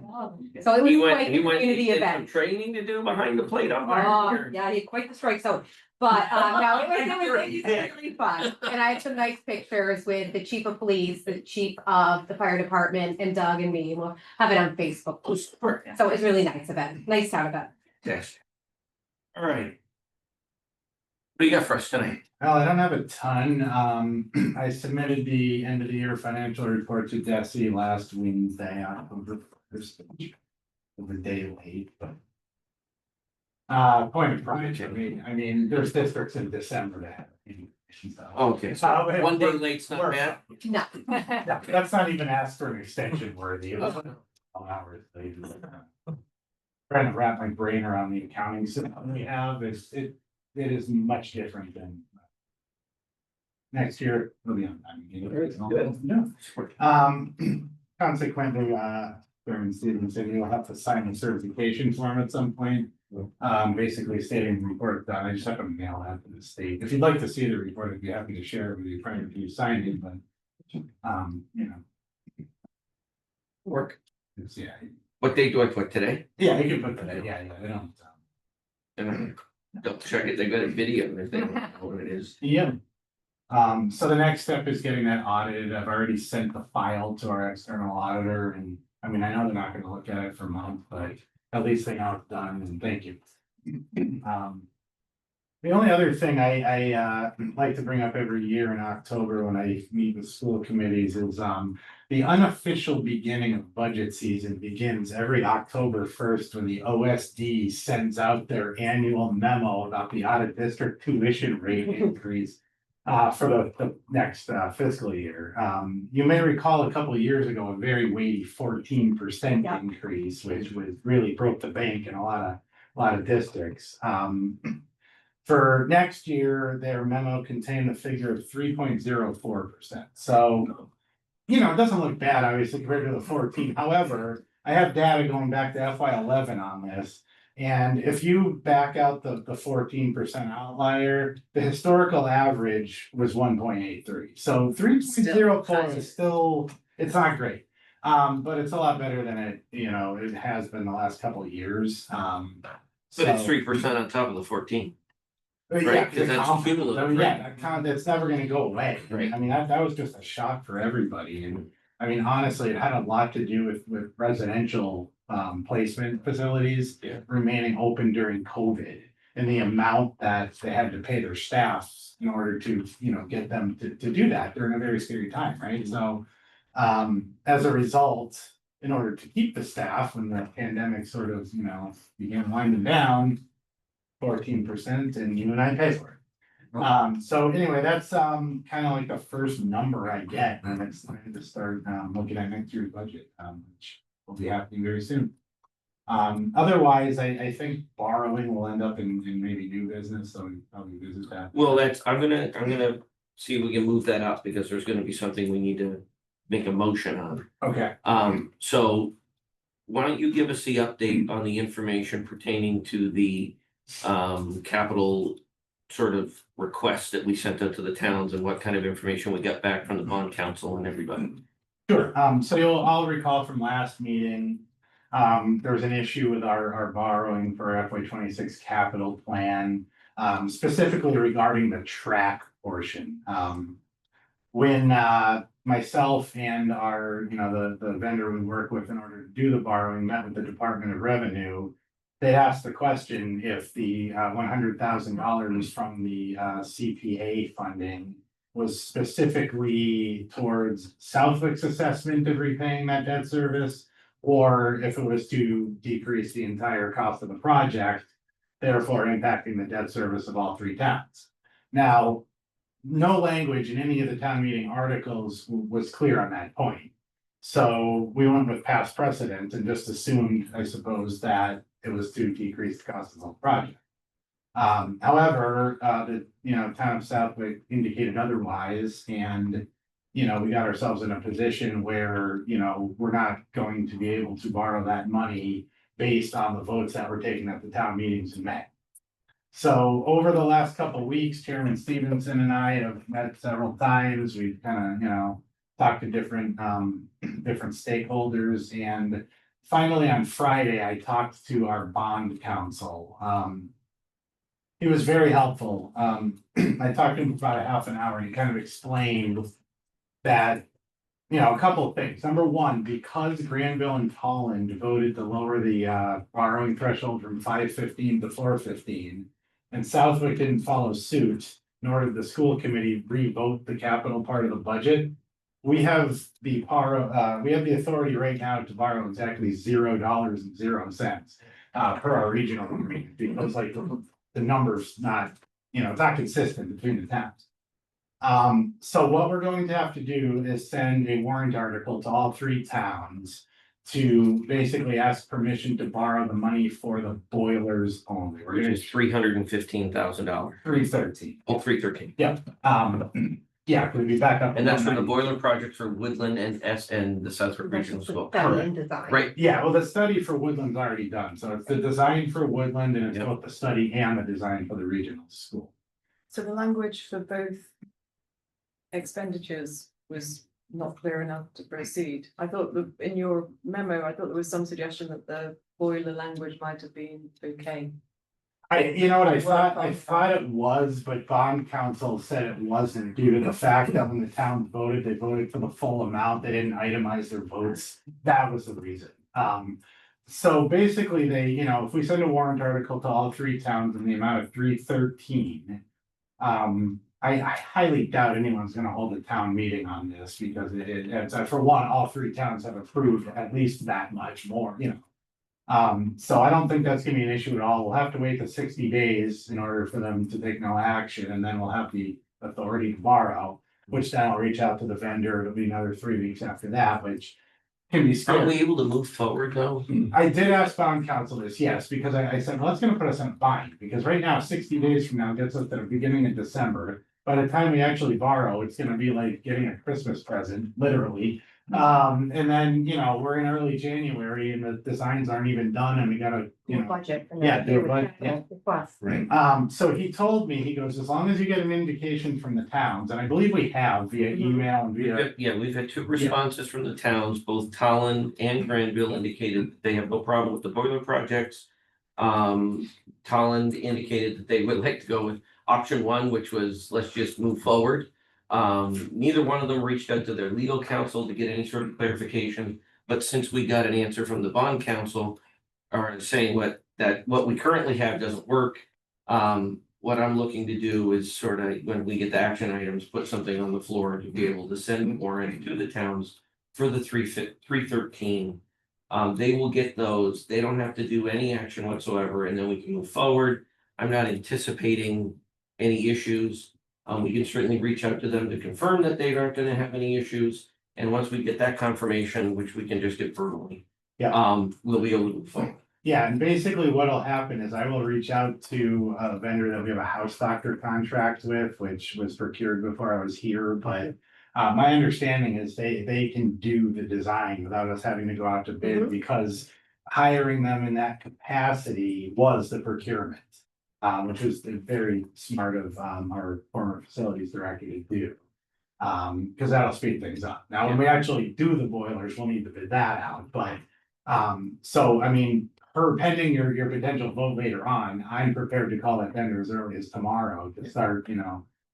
So it was He quite a did community some event. training to do behind the plate Oh, umpire. yeah, he had quite the strike zone, but no, it was really fun. And I had some nice pictures with the chief of police, the chief of the fire department, and Doug and me. We'll have it on Facebook. So it was really nice event, nice town event. Yes. All right. What do you got for us tonight? Well, I don't have a ton. I submitted the end of the year financial report to DESI last Wednesday, October 1st. A day late, but. Point of pride, I mean, there's districts in December that have. Okay, so 1 day late's not bad. No. That's not even asked for an extension worthy. It was hours late. Trying to wrap my brain around the accounting system we have, it is much different than. Next year, it'll be on time. Consequently, Chairman Stevenson, you'll have to sign a certification form at some point. Basically stating the report done. I just have to mail that to the state. If you'd like to see the report, I'd be happy to share it with you prior to you signing, but. Work. Yeah. What date do I put today? Yeah, you can put that, yeah, they don't. And they'll check it, they got a video if they don't know what it is. Yeah. So the next step is getting that audited. I've already sent the file to our external auditor, and I mean, I know they're not gonna look at it for a month, but at least they know it's done, and thank you. The only other thing I like to bring up every year in October when I meet with school committees is the unofficial beginning of budget season begins every October 1st when the OSD sends out their annual memo about the out of district tuition rate increase for the next fiscal year. You may recall a couple of years ago, a very weighty 14% Yeah. increase, which really broke the bank in a lot of districts. For next year, their memo contained the figure of 3.04%. So, you know, it doesn't look bad, obviously, compared to the 14. However, I have data going back to FY11 on this. And if you back out the 14% outlier, the historical average was 1.83. So 3.04 is still, it's not great. But it's a lot better than it has been the last couple of years. But it's 3% on top of the 14. Yeah, Right, 'cause that's compound. cumulative, I mean, right? yeah, that's never gonna go away. Right. I mean, that was just a shock for everybody, and I mean, honestly, it had a lot to do with residential placement facilities. Yeah. Remaining open during COVID, and the amount that they had to pay their staffs in order to, get them to do that during a very scary time, right? So, as a result, in order to keep the staff, when the pandemic sort of, began winding down, 14%, and you and I pay for it. So anyway, that's kind of like the first number I get, and it's time to start looking at next year's budget, which will be happening very soon. Otherwise, I think borrowing will end up in maybe new business, so we probably visit that. Well, I'm gonna see if we can move that up because there's gonna be something we need to make a motion on. Okay, So why don't you give us the update on the information pertaining to the capital sort of request that we sent out to the towns and what kind of information we got back from the bond council and everybody. sure. So you'll all recall from last meeting, there was an issue with our borrowing for FY26 capital plan, specifically regarding the track portion. When myself and our, the vendor we work with in order to do the borrowing met with the Department of Revenue, they asked the question if the $100,000 from the CPA funding was specifically towards Southwick's assessment of repaying that debt service, or if it was to decrease the entire cost of the project, therefore impacting the debt service of all three towns. Now, no language in any of the town meeting articles was clear on that point. So we went with past precedent and just assumed, I suppose, that it was to decrease the cost of the project. However, the town of Southwick indicated otherwise, and we got ourselves in a position where we're not going to be able to borrow that money based on the votes that were taken at the town meetings in May. So over the last couple of weeks, Chairman Stevenson and I have met several times. We've kind of, talked to different stakeholders, and finally on Friday, I talked to our bond counsel. He was very helpful. I talked to him for about a half an hour, and he kind of explained that, a couple of things. Number one, because Granville and Holland voted to lower the borrowing threshold from 515 to 415, and Southwick didn't follow suit, nor did the school committee re-vote the capital part of the budget. We have the authority right now to borrow exactly $0.00 per our regional agreement, because the number's not, it's not consistent between the towns. So what we're going to have to do is send a warrant article to all three towns to basically ask permission to borrow the money for the boilers only. We're Which gonna is $315,000. 313. Oh, 313. Yeah, could we back up? And that's for the 190? boiler project for Woodland and the Southwick Regional School. Study and design. Right, Yeah, well, the study for Woodland's already done, so it's the design for Woodland and it's Yep. both the study and the design for the regional school. So the language for both expenditures was not clear enough to proceed. I thought in your memo, I thought there was some suggestion that the boiler language might have been okay. You know what, I thought it was, but bond council said it wasn't due to the fact that when the town voted, they voted for the full amount, they didn't itemize their votes. That was the reason. So basically they, if we send a warrant article to all three towns in the amount of 313. I highly doubt anyone's gonna hold a town meeting on this because it's, for one, all three towns have approved at least that much more, so I don't think that's gonna be an issue at all. We'll have to wait the 60 days in order for them to take no action, and then we'll have the authority to borrow. Which then I'll reach out to the vendor. It'll be another 3 weeks after that, which can be Are scary. we able to move forward though? I did ask bond council this, yes, because I said, well, that's gonna put us in a bind, because right now, 60 days from now gets us to the beginning of December. By the time we actually borrow, it's gonna be like getting a Christmas present, literally. And then, we're in early January and the designs aren't even done and we gotta, Budget. and Yeah, then do a they would budget, have to request. Right. so he told me, he goes, as long as you get an indication from the towns, and I believe we have via email and via. Yeah, we've had two responses from the towns, both Tallinn and Granville indicated that they have no problem with the boiler projects. Tallinn indicated that they would like to go with option one, which was, let's just move forward. Neither one of them reached out to their legal counsel to get any sort of clarification, but since we got an answer from the bond counsel. Or saying what we currently have doesn't work. What I'm looking to do is sort of, when we get the action items, put something on the floor to be able to send a warrant to the towns for the 313. They will get those, they don't have to do any action whatsoever, and then we can move forward. I'm not anticipating any issues. We can certainly reach out to them to confirm that they aren't gonna have any issues, and once we get that confirmation, which we can just get verbally. We'll be able to move forward. Yeah, and basically what'll happen is I will reach out to a vendor that we have a house doctor contract with, which was procured before I was here, but. My understanding is they can do the design without us having to go out to bid because hiring them in that capacity was the procurement. Which was very smart of our former facilities director to do. Cause that'll speed things up. Now, when we actually do the boilers, we'll need to bid that out, but. So I mean, pending your potential vote later on, I'm prepared to call that vendor as early as tomorrow to start,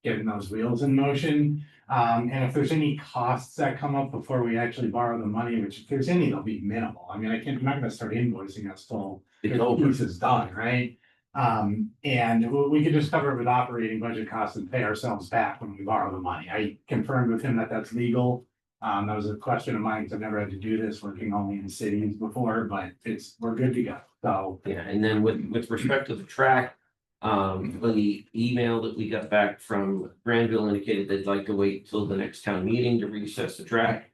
getting those wheels in motion. And if there's any costs that come up before we actually borrow the money, which if there's any, they'll be minimal. I mean, I'm not gonna start invoicing us till the piece is done, right? And we could just cover it with operating budget costs and pay ourselves back when we borrow the money. I confirmed with him that that's legal. That was a question of mine, because I've never had to do this, working only in cities before, but we're good to go, so. Yeah, and then with respect to the track, the email that we got back from Granville indicated they'd like to wait till the next town meeting to reassess the track.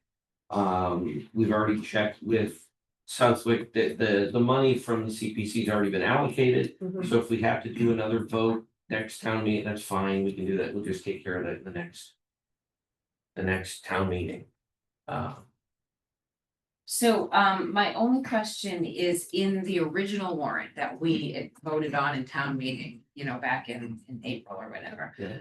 We've already checked with Southwick that the money from the CPC's already been allocated. So if we have to do another vote next town meeting, that's fine, we can do that, we'll just take care of that in the next town meeting. So, my only question is in the original warrant that we had voted on in town meeting, back in April or whatever. Yeah.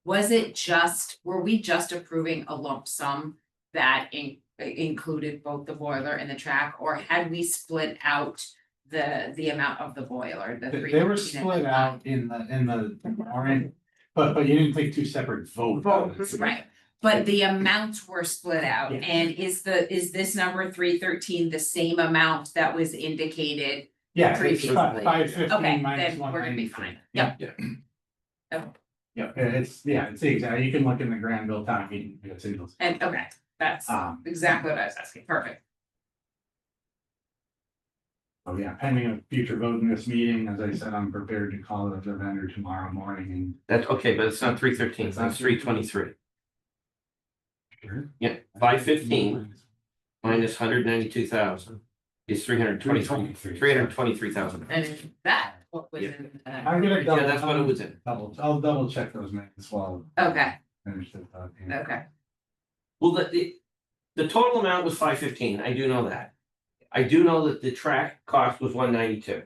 Were we just approving a lump sum that included both the boiler and the track, or had we split out the amount of the boiler, the three? They were split out in the warrant, but you didn't take two separate votes. Right. But the amounts were split out, Yeah. and is this number 313 the same amount that was indicated? Yeah, it's Previously. 515 Okay, minus then we're gonna be fine. 193. Yep. Yeah, it's the exact, you can look in the Granville town meeting, it's in those. And okay, that's exactly what I was asking. Perfect. Oh, yeah, pending a future vote in this meeting, as I said, I'm prepared to call the vendor tomorrow morning and. That's okay, but it's not 313, It's not it's 323. Sure. Yeah, 515 minus 192,000 is 323,000. And is that what was Yeah. in? I'm gonna double. Yeah, that's what it was in. I'll double check those minutes while Okay, I finish the thought. okay. Well, the total amount was 515, I do know that. I do know that the track cost was 192.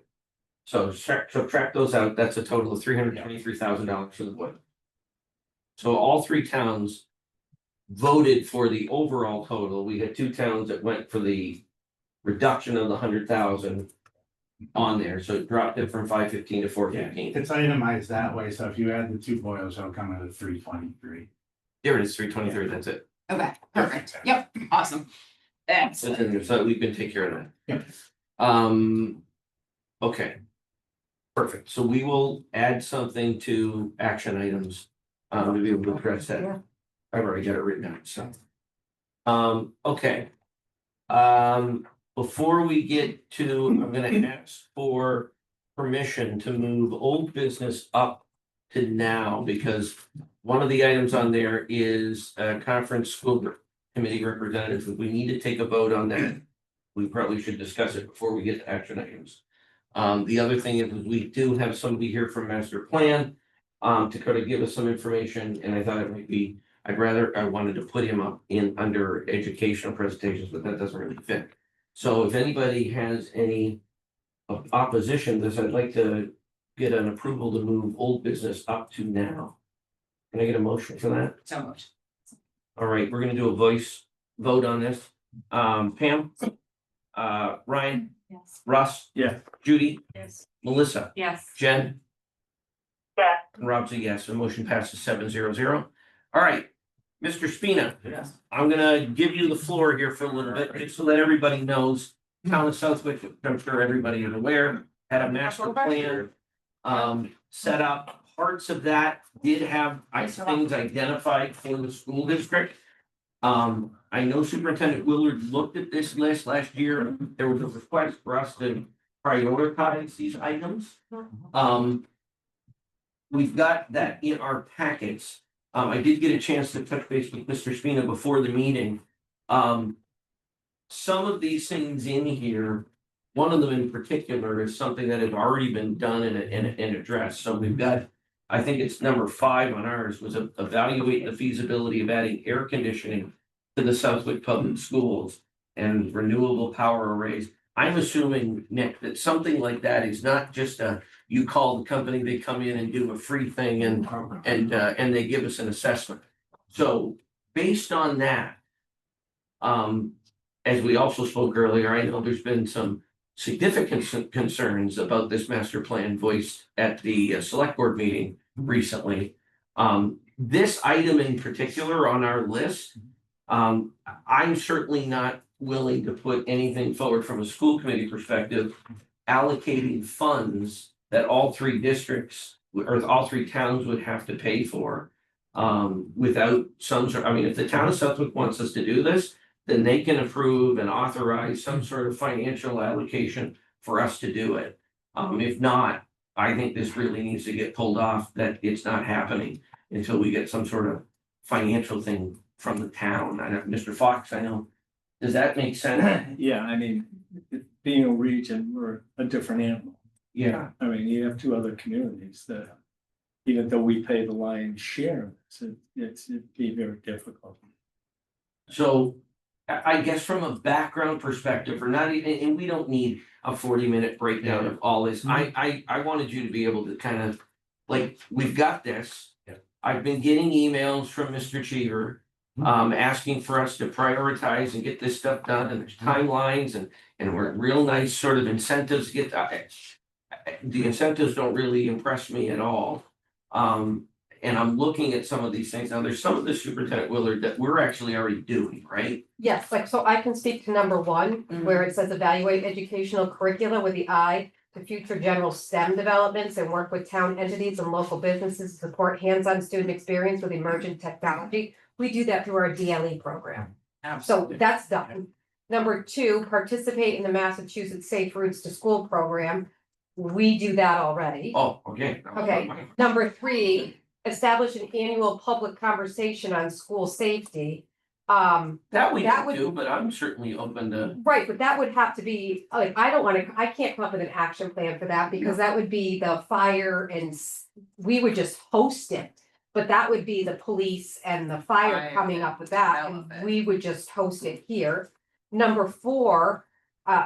So subtract those out, that's a total of $323,000 for the wood. So all three towns voted for the overall total. We had two towns that went for the reduction of the 100,000. on there, so it dropped it from 515 to 415. It's itemized that way, so if you add the two boilers, it'll come in at 323. There it is, 323, that's it. Okay, perfect. Yep, awesome. That's Excellent. in there, so we can take care of that. Yep. Okay. Perfect, so we will add something to action items, to be able to address that. Yeah. I've already got it written down, so. Okay. Before we get to, I'm gonna ask for permission to move old business up to now, because one of the items on there is conference school committee representatives. If we need to take a vote on that, we probably should discuss it before we get to action items. The other thing is we do have somebody here from master plan to kind of give us some information, and I thought it might be, I wanted to put him up in under educational presentations, but that doesn't really fit. So if anybody has any opposition to this, I'd like to get an approval to move old business up to now. Can I get a motion for that? So much. All right, we're gonna do a voice vote on this. Pam? Ryan? Yes. Russ? Yeah. Judy? Yes. Melissa? Yes. Jen? yes, And Rob's a yes, the motion passes 7-0. All right, Mr. Spina. Yes. I'm gonna give you the floor here for a little bit, just so that everybody knows. Town of Southwick, I'm sure everybody is aware, had a master plan. Set up, parts of that did have things identified for the school district. I know Superintendent Willard looked at this list last year. There was a request for us to prioritize these items. We've got that in our packets. I did get a chance to touch base with Mr. Spina before the meeting. Some of these things in here, one of them in particular is something that has already been done and addressed. So we've got, I think it's number 5 on ours, was evaluate the feasibility of adding air conditioning to the Southwick Public Schools and renewable power arrays. I'm assuming, Nick, that something like that is not just you call the company, they come in and do a free thing and they give us an assessment. So based on that, as we also spoke earlier, I know there's been some significant concerns about this master plan voiced at the select board meeting recently. This item in particular on our list, I'm certainly not willing to put anything forward from a school committee perspective, allocating funds that all 3 districts or all 3 towns would have to pay for. Without some sort, I mean, if the town of Southwick wants us to do this, then they can approve and authorize some sort of financial allocation for us to do it. If not, I think this really needs to get pulled off, that it's not happening until we get some sort of financial thing from the town. I know, Mr. Fox, I know, does that make sense? Yeah, I mean, being a region, we're a different animal. Yeah, I mean, you have 2 other communities that, even though we pay the lion's share, it'd be very difficult. so I guess from a background perspective, or not even, and we don't need a 40-minute breakdown of all this. I wanted you to be able to kind of, like, we've got this. Yeah. I've been getting emails from Mr. Cheever, asking for us to prioritize and get this stuff done, and there's timelines and we're real nice sort of incentives to get that. The incentives don't really impress me at all. And I'm looking at some of these things. Now, there's some of the Superintendent Willard that we're actually already doing, right? Yes, like, so I can speak to number 1, where it says evaluate educational curricula with the eye to future general STEM developments and work with town entities and local businesses to support hands-on student experience with emerging technology. We do that through our DLE program. So that's done. Number 2, participate in the Massachusetts Safe Routes to School program. We do that already. Oh, okay. Okay. Number 3, establish an annual public conversation on school safety. That we That can would- do, but I'm certainly open to, Right, but that would have to be, like, I can't come up with an action plan for that, because that would be the fire and we would just host it. But that would be the police and the fire Fire coming up with that, develop and it. we would just host it here. Number 4,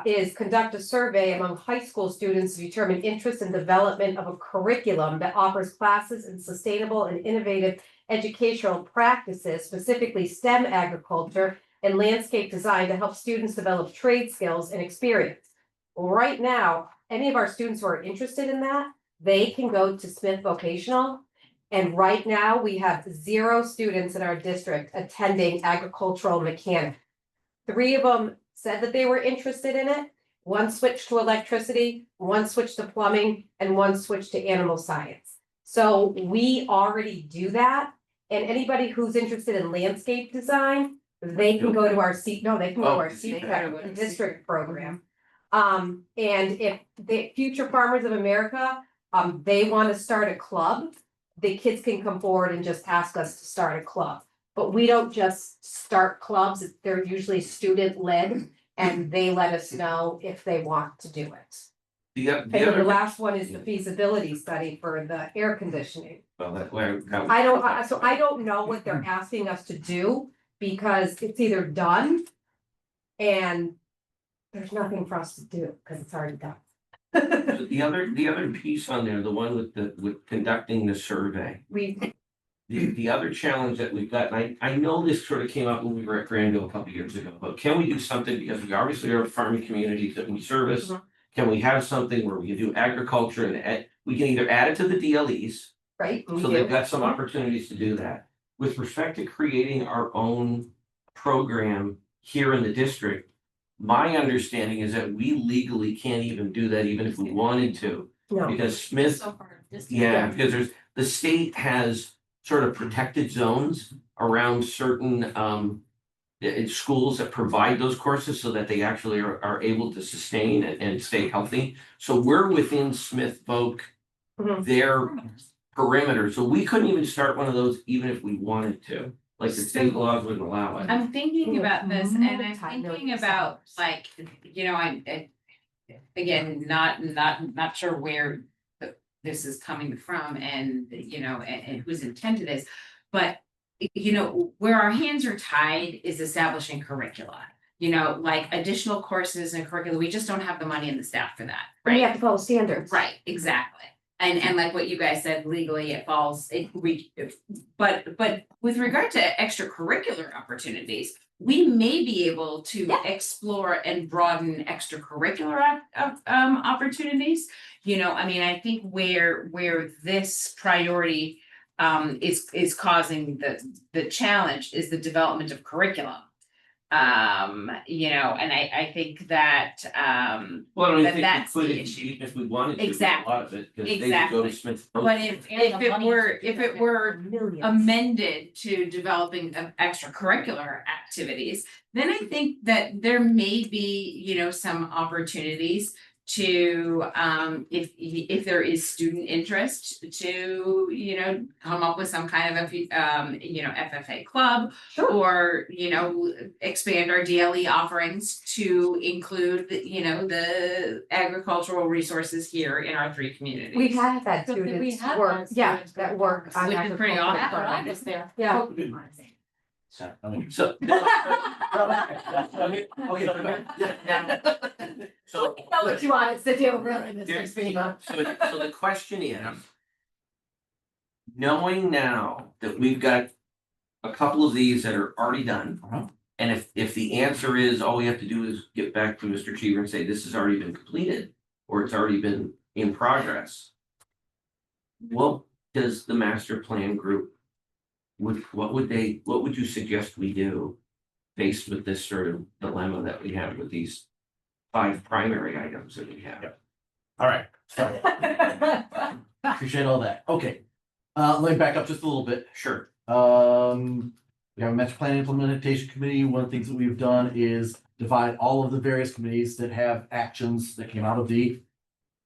is conduct a survey among high school students to determine interest in development of a curriculum that offers classes in sustainable and innovative educational practices, specifically STEM agriculture and landscape design, to help students develop trade skills and experience. Right now, any of our students who are interested in that, they can go to Smith Vocational. And right now, we have 0 students in our district attending agricultural mechanic. 3 of them said that they were interested in it. 1 switched to electricity, 1 switched to plumbing, and 1 switched to animal science. So we already do that. And anybody who's interested in landscape design, they can go to our they can go to our CPAC district program. And if the Future Farmers of America, they want to start a club, the kids can come forward and just ask us to start a club. But we don't just start clubs, they're usually student-led, and they let us know if they want to do it. The And the other, last one is the feasibility study for the air conditioning. well, that, I don't know what they're asking us to do, because it's either done and there's nothing for us to do, because it's already done. the other piece on there, the one with conducting the survey. The other challenge that we've got, and I know this sort of came up when we were at Granville a couple years ago, but can we do something, because we obviously are farming communities that we service? Mhm. Can we have something where we can do agriculture and we can either add it to the DLEs, Right? so they've got some opportunities to do that. With respect to creating our own program here in the district, my understanding is that we legally can't even do that, even if we wanted to, No, because Smith, So far, this. yeah, because the state has sort of protected zones around certain schools that provide those courses so that they actually are able to sustain and stay healthy. So we're within Smith Voc, Mhm. their perimeter, so we couldn't even start one of those even if we wanted to, like the state laws wouldn't allow it. I'm thinking about this and I'm thinking Multi-million about dollars. like, you know, I again, not sure where this is coming from and, you know, and whose intent it is. But, you know, where our hands are tied is establishing curricula. You know, like additional courses and curricula, we just don't have the money and the staff for that, and we right? have to follow standards. Right, exactly. And like what you guys said, legally it falls, but with regard to extracurricular opportunities, we may be able to Yeah. explore and broaden extracurricular opportunities. You know, I mean, I think where this priority is causing the challenge is the development of curriculum. You know, and I think that Well, I don't But think that's we could, the issue. if we wanted to, do a Exactly. lot of it, because they could go to Exactly. Smith. but if it were Millions. amended to developing extracurricular activities, then I think that there may be, you know, some opportunities to, if there is student interest, to, you know, come up with some kind of a, you know, FFA club. Sure. Or, you know, expand our DLE offerings to include, you know, the agricultural resources here in our 3 communities. We've had that So did we students have work, that yeah, students that work work on Which is pretty agricultural awesome. programs. there. Yeah. So. So. You know what you want us to do, really, Mr. Here's- Spima. So the question is, knowing now that we've got a couple of these that are already done. And if the answer is, all we have to do is get back to Mr. Cheever and say, this has already been completed, or it's already been in progress. What does the master plan group, what would you suggest we do? Faced with this sort of dilemma that we have with these 5 primary items that we have? All right, so appreciate all that. Okay. Let me back up just a little bit. Sure. We have a master plan implementation committee. One of the things that we've done is divide all of the various committees that have actions that came out of the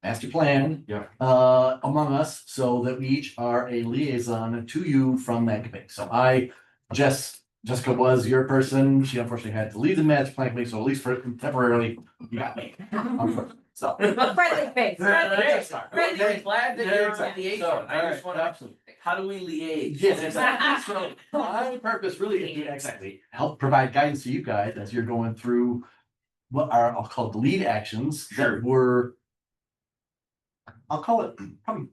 master plan. Yeah. Among us, so that we each are a liaison to you from that committee. So Jessica was your person. She unfortunately had to leave the master plan committee, so at least for temporarily, you got me. So. Friendly face. Very glad that you're Yeah, a liaison. so, I just all right, want to, absolutely. how do we liaise? Yes, exactly. So my purpose really is to exactly help provide guidance to you guys as you're going through what are, I'll call it the lead actions Sure. that were, I'll call it probably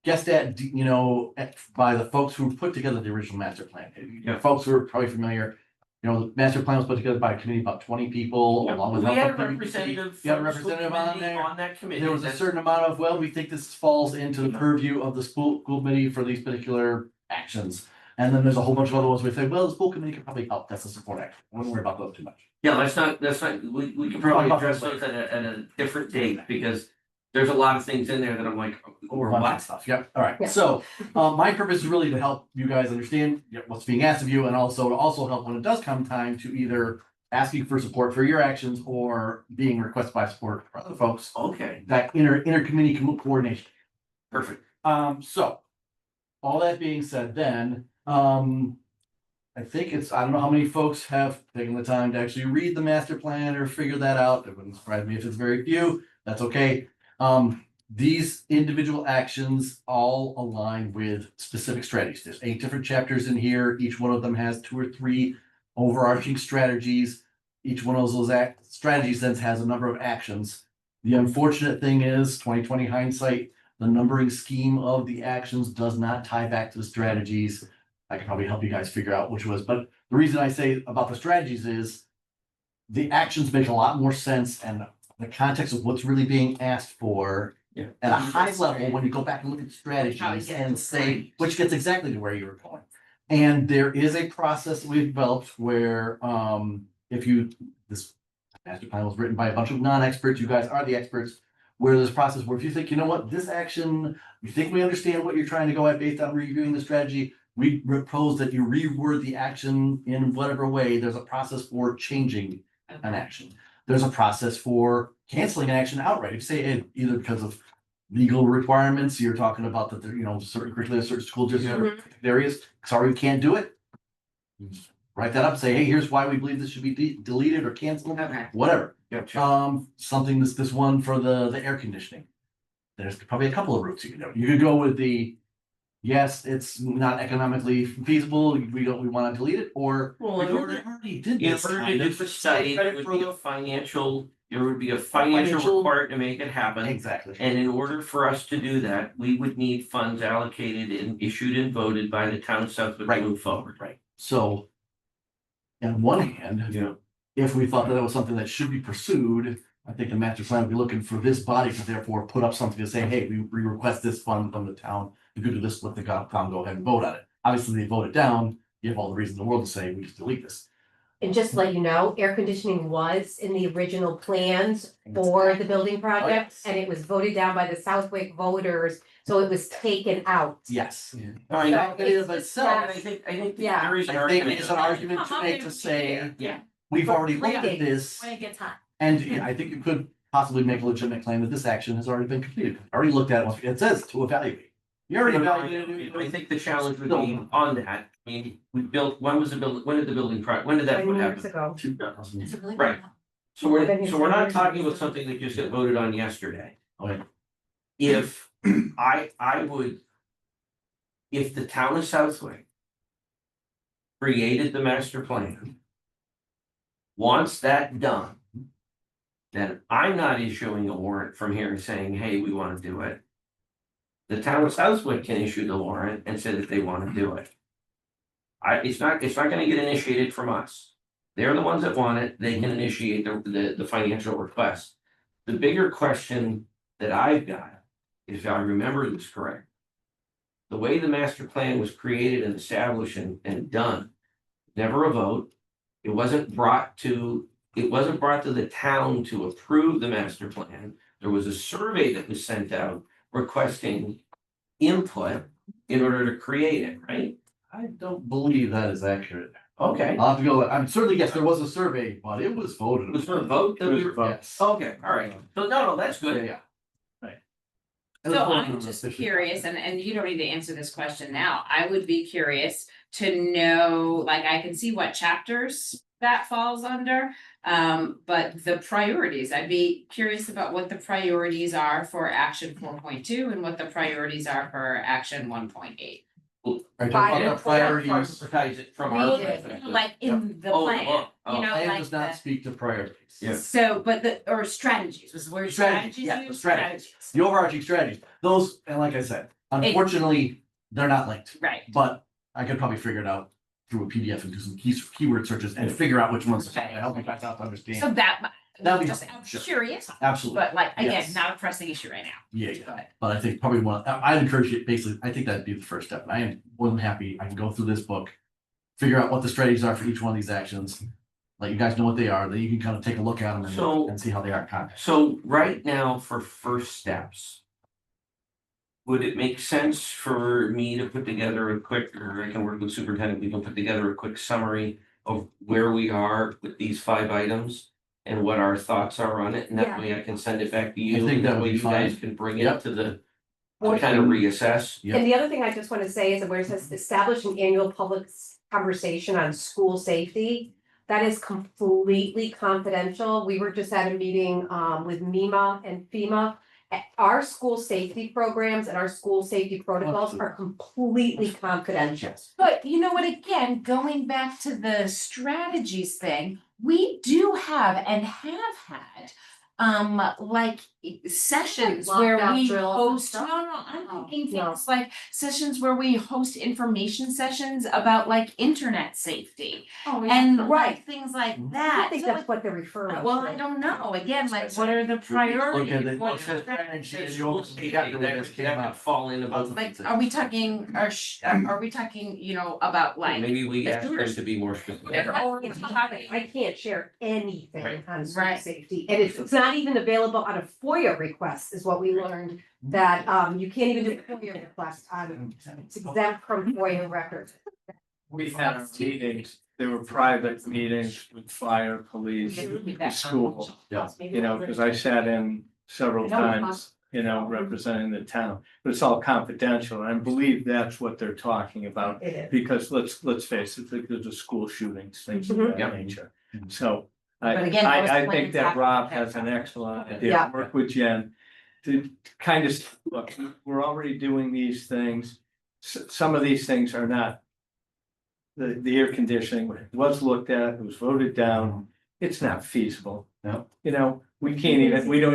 guessed at, you know, by the folks who put together the original master plan. You know, Yeah. folks who are probably familiar, You know, the master plan was put together by a committee of about 20 people, along with. We had a health committee. representative. You had a from the school representative on committee there. On that committee. There was a That's- certain amount of, well, we think this falls into the purview of the school committee for these particular actions. And then there's a whole bunch of other ones where we say, well, the school committee can probably help, that's a support action, I wouldn't worry about those too much. Yeah, that's not, we can probably address those at a different date, because there's a lot of things in there that I'm like, or Bunch of what? stuff, yep, all right, Yeah. so, my purpose is really to help you guys understand what's being asked of you, and also to help when it does come time to either asking for support for your actions or being requested by support for other folks, Okay, that inter-committee coordination. perfect. So, all that being said then, I think I don't know how many folks have taken the time to actually read the master plan or figure that out. It wouldn't surprise me if it's very few, that's okay. These individual actions all align with specific strategies. There's 8 different chapters in here. Each one of them has 2 or 3 overarching strategies. Each one of those strategies then has a number of actions. The unfortunate thing is 2020 hindsight, the numbering scheme of the actions does not tie back to the strategies. I can probably help you guys figure out which was, but the reason I say about the strategies is the actions make a lot more sense, and the context of what's really being asked for Yeah. at a high level, when you go back and look at strategies and say, which gets exactly to where you were going. And there is a process we've developed where, this master plan was written by a bunch of non-experts, you guys are the experts, where there's a process where if you think, you know what, this action, you think we understand what you're trying to go at based on reviewing the strategy, we propose that you reword the action in whatever way. There's a process for changing an action. There's a process for canceling an action outright. If you say either because of legal requirements, you're talking about that there, certain curricula, certain school districts, areas, sorry, we can't do it. Write that up, say, hey, here's why we believe this should be deleted or canceled, Okay. whatever. Gotcha. Something this one for the air conditioning. There's probably a couple of routes you can go. You could go with yes, it's not economically feasible, we want to delete it, or. Well, in order already did In this order kind to of do the study, credit there for would be the- a financial required to make it happen. Exactly. And in order for us to do that, we would need funds allocated and issued and voted by the town of Southwood to move forward. Right, so. On one hand, Yeah. if we thought that was something that should be pursued, I think the master plan would be looking for this body to therefore put up something to say, hey, we request this fund from the town. You could do this, let the town go ahead and vote on it. Obviously, they vote it down, you have all the reason in the world to say, we just delete this. And just to let you know, air conditioning was in the original plans for the building project, yes. and it was voted down by the Southwick voters, so it was taken out. Yes. I know. So It is it's just itself, that- I think Yeah. there is an I think argument. it's an argument to make to say, Yeah. we've already For looked at 3 days, this. When it gets hot. And yeah, I think you could possibly make a legitimate claim that this action has already been completed, already looked at, once it says to evaluate. You already evaluated I it. think the challenge would be on that. I mean, when did the building when did that 10 years happen? ago. 2000. Right. So we're not talking about something that just got voted on yesterday. Okay. If if the town of Southwick created the master plan, wants that done, then I'm not issuing a warrant from here and saying, hey, we want to do it. The town of Southwick can issue the warrant and say that they want to do it. It's not gonna get initiated from us. They're the ones that want it, they can initiate the financial request. The bigger question that I've got, if I remember this correct. The way the master plan was created and established and done, never a vote. It wasn't brought to the town to approve the master plan. There was a survey that was sent out requesting input in order to create it, right? I don't believe that is accurate. Okay. I'll have to go, I'm certainly, yes, there was a survey, but it was voted. It was for a vote that we were, Yes. okay, all right. So no, that's good. Yeah. So I'm just curious, and you don't need to answer this question now, I would be curious to know, like, I can see what chapters that falls under. But the priorities, I'd be curious about what the priorities are for action 4.2 and what the priorities are for action 1.8. Are you talking about the priorities? Prioritize it from our Well, perspective. like in the Oh, plan, oh, oh. you know, Plan like does not the, speak to priorities. Yeah. so, but or strategies, was the word strategies Yeah, the used? strategies. The overarching strategies, those, and like I said, unfortunately, they're not linked, Right. but I could probably figure it out through a PDF and do some keyword searches and figure out which ones to help you guys out to So understand. that, be just, I'm sure. curious, Absolutely. but like, again, Yes. not a pressing issue right now. Yeah. But I think probably I'd encourage you, basically, I think that'd be the first step. I am more than happy, I can go through this book, figure out what the strategies are for each one of these actions. Let you guys know what they are, then you can kind of take a look at them and see how they are in context. So right now for first steps. Would it make sense for me to put together a quick, or I can work with superintendent, we can put together a quick summary of where we are with these 5 items? And what our thoughts are on it, and that Yeah. way I can send it back to you, I think and that that would way be you guys fine. can bring Yep. it to the. Well, Kind of reassess. Yep. And the other thing I just want to say is that where it says establish an annual public conversation on school safety. That is completely confidential. We were just at a meeting with MEMA and FEMA. Our school safety programs and our school safety protocols are completely confidential. But you know what, again, going back to the strategies thing, we do have and have had. Like sessions Like where lockout we drills and host, stuff? I'm thinking no. things like sessions where we host information sessions about like internet safety. And like things like I that. think So, that's like, what they're referring to. well, I don't know, again, like what are the Look priorities? at it. What- That could fall in about. Like, are we talking, are we talking, about like? Maybe we the ask them tourist- to be more specific. I can't share anything Right. on school Right. safety, and it's not even available on a FOIA request, is what we learned. That you can't even do a FOIA request on, it's exempt from FOIA records. We had our meetings, they were private meetings with fire, police, the school. Yeah. Because I sat in several times, representing the town, but it's all confidential, and I believe that's what they're talking about. It is. Because let's face it, there's a school shootings, things of Mhm. that nature. So But I again, those I think plans that have to Rob be has an kept excellent confidential. idea, Yeah. work with Jen. To kind of, look, we're already doing these things. Some of these things are not. The air conditioning was looked at, it was voted down, it's not feasible. No. We don't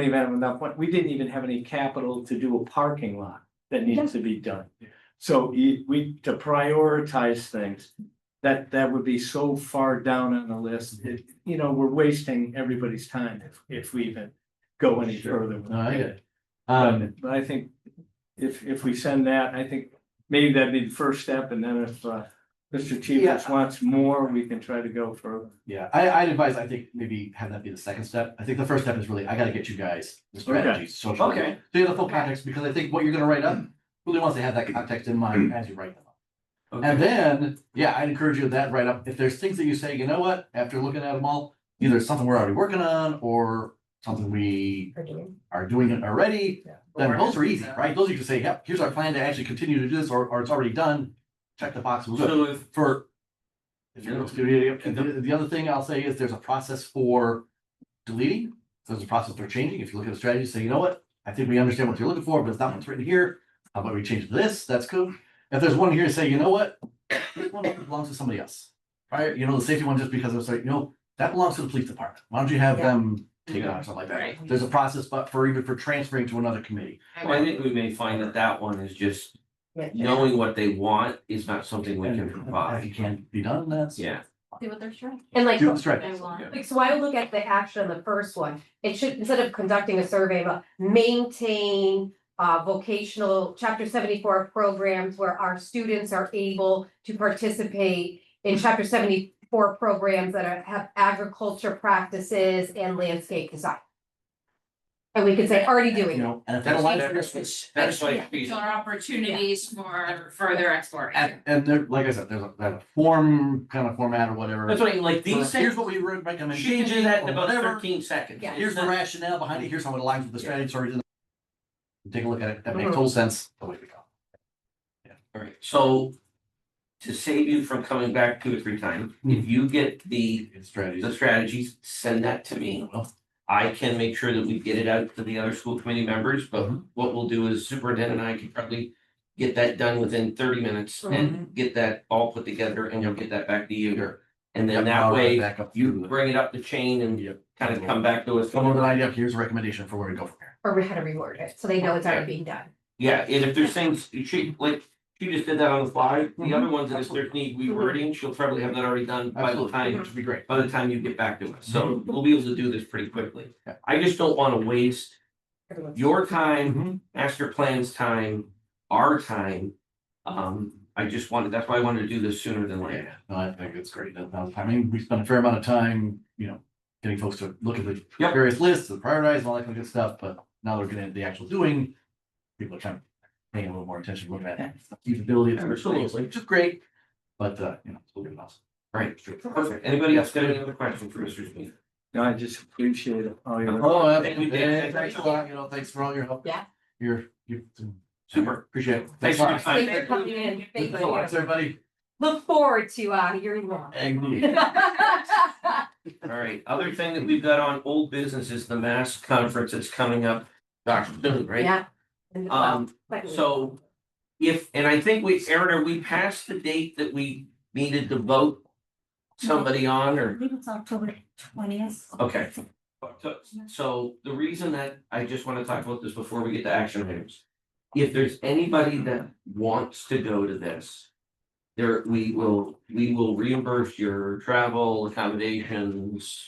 even have enough, we didn't even have any capital to do a parking lot that needs to be done. So to prioritize things, that would be so far down on the list, we're wasting everybody's time if we even go any further. No, I get it. But I think if we send that, I think maybe that'd be the first step, and then if Mr. Chiefs wants more, we can try to go further. Yeah, I'd advise, I think maybe have that be the second step. I think the first step is really, I gotta get you guys the strategies, social. Okay. So you have the full context, because I think what you're gonna write up, really wants to have that context in mind as you write them up. And then, I'd encourage you that write up, if there's things that you say, you know what, after looking at them all, either it's something we're already working on, or something we are doing it already, then those are easy, right? Those you can say, yep, here's our plan to actually continue to do this, or it's already done. Check the box, we're good. So If the other thing I'll say is there's a process for deleting, there's a process for changing. If you look at the strategy, say, you know what, I think we understand what you're looking for, but it's not what's written here. How about we change this? That's cool. If there's one here to say, you know what, this one belongs to somebody else, right? The safety one, just because it's like, that belongs to the police department. Why don't you have them take it on or something like that? Right. There's a process, but even for transferring to another committee. well, I think we may find that one is just knowing what they want is not something we can If provide. it can't be done, that's. Yeah. See what they're trying. And like, Do the strategy. so I would look at the action on the first one, it should, instead of conducting a survey, but maintain vocational chapter 74 programs where our students are able to participate in chapter 74 programs that have agriculture practices and landscape design. And we could say already doing it. And if that aligns with your That's like. There are opportunities for further exploration. And there, like I said, there's a form, kind of format or whatever. That's what I mean, like these Here's things, what we recommend. she can do that in about whatever. 13 seconds. Yeah. Here's the rationale behind it, here's how it aligns with the strategy, sorry. Take a look at it, that makes Mhm. total sense, away we go. All right, so to save you from coming back 2 or 3 times, if you get the Strategies. strategies, send that to me. Well, I can make sure that we get it out to the other school committee members, but what we'll do is superintendent and I can probably get that done within 30 minutes and get that all put together, and you'll get that back to you. And then that way back up you through bring it up the chain and Yep. kind of come back to us. Come up with an idea, here's a recommendation for where to go from here. Or how to reword it, so they know it's already being done. Yeah, and if there's things, she She just did that on the fly. The Mhm. other ones, if there's need rewording, she'll probably have that already done by the Absolutely, time, which would be great. by the time you get back to us. So we'll be able to do this pretty quickly. Yeah. I just don't wanna waste your time, Mhm. master plan's time, our time. I just wanted, that's why I wanted to do this sooner than later. No, I think it's great. I mean, we spent a fair amount of time, getting folks to look at the Yep. various lists, and prioritize and all that kind of good stuff, but now they're getting into the actual doing. People are kind of paying a little more attention, looking at feasibility, of things, Absolutely. which is great. But, still good enough. Right, perfect. Anybody else got any other questions for Mr. Smith? No, I just appreciate it. Oh, yeah. Oh, Thank you, absolutely. Dan. Thanks a lot, thanks for all your help. Yeah. You Super. appreciate it. Thanks a for lot. your time. Thanks for coming in. Thank Thanks a lot, you. everybody. Look forward to hearing more. All right, other thing that we've got on old business is the mass conference that's coming up, gosh, soon, right? Yeah. So and I think Erin, are we past the date that we needed to vote somebody on I or? believe it's October 20th. Okay. So the reason that I just want to talk about this before we get to action items. If there's anybody that wants to go to this, we will reimburse your travel, accommodations.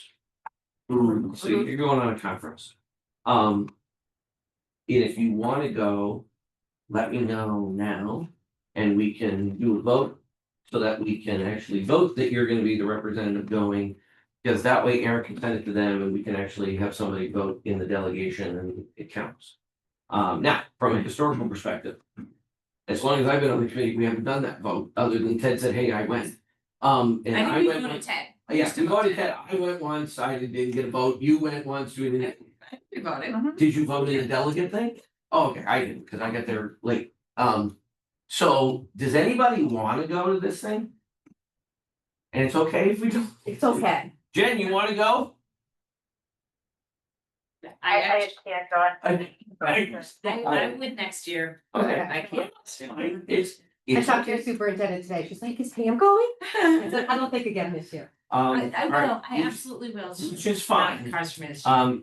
Food, so you're going on a conference. And if you want to go, let me know now, and we can do a vote. So that we can actually vote that you're gonna be the representative going. Because that way Aaron can send it to them and we can actually have somebody vote in the delegation and it counts. Now, from a historical perspective. As long as I've been on the committee, we haven't done that vote, other than Ted said, hey, I went. And I we went. voted Ted. Yeah, we voted Ted, I went once, I didn't get a vote, you went once, you didn't. We voted. Did you vote in the delegate thing? Oh, okay, I didn't, cause I got there late. So does anybody wanna go to this thing? And it's okay if we don't. It's okay. Jen, you wanna go? I just can't go. I would next year. Okay. I can't. I talked to your superintendent today. She's like, is Pam going? I said, I don't think again this year. I all right, will, I absolutely will. Which is fine. Not cards for me this year.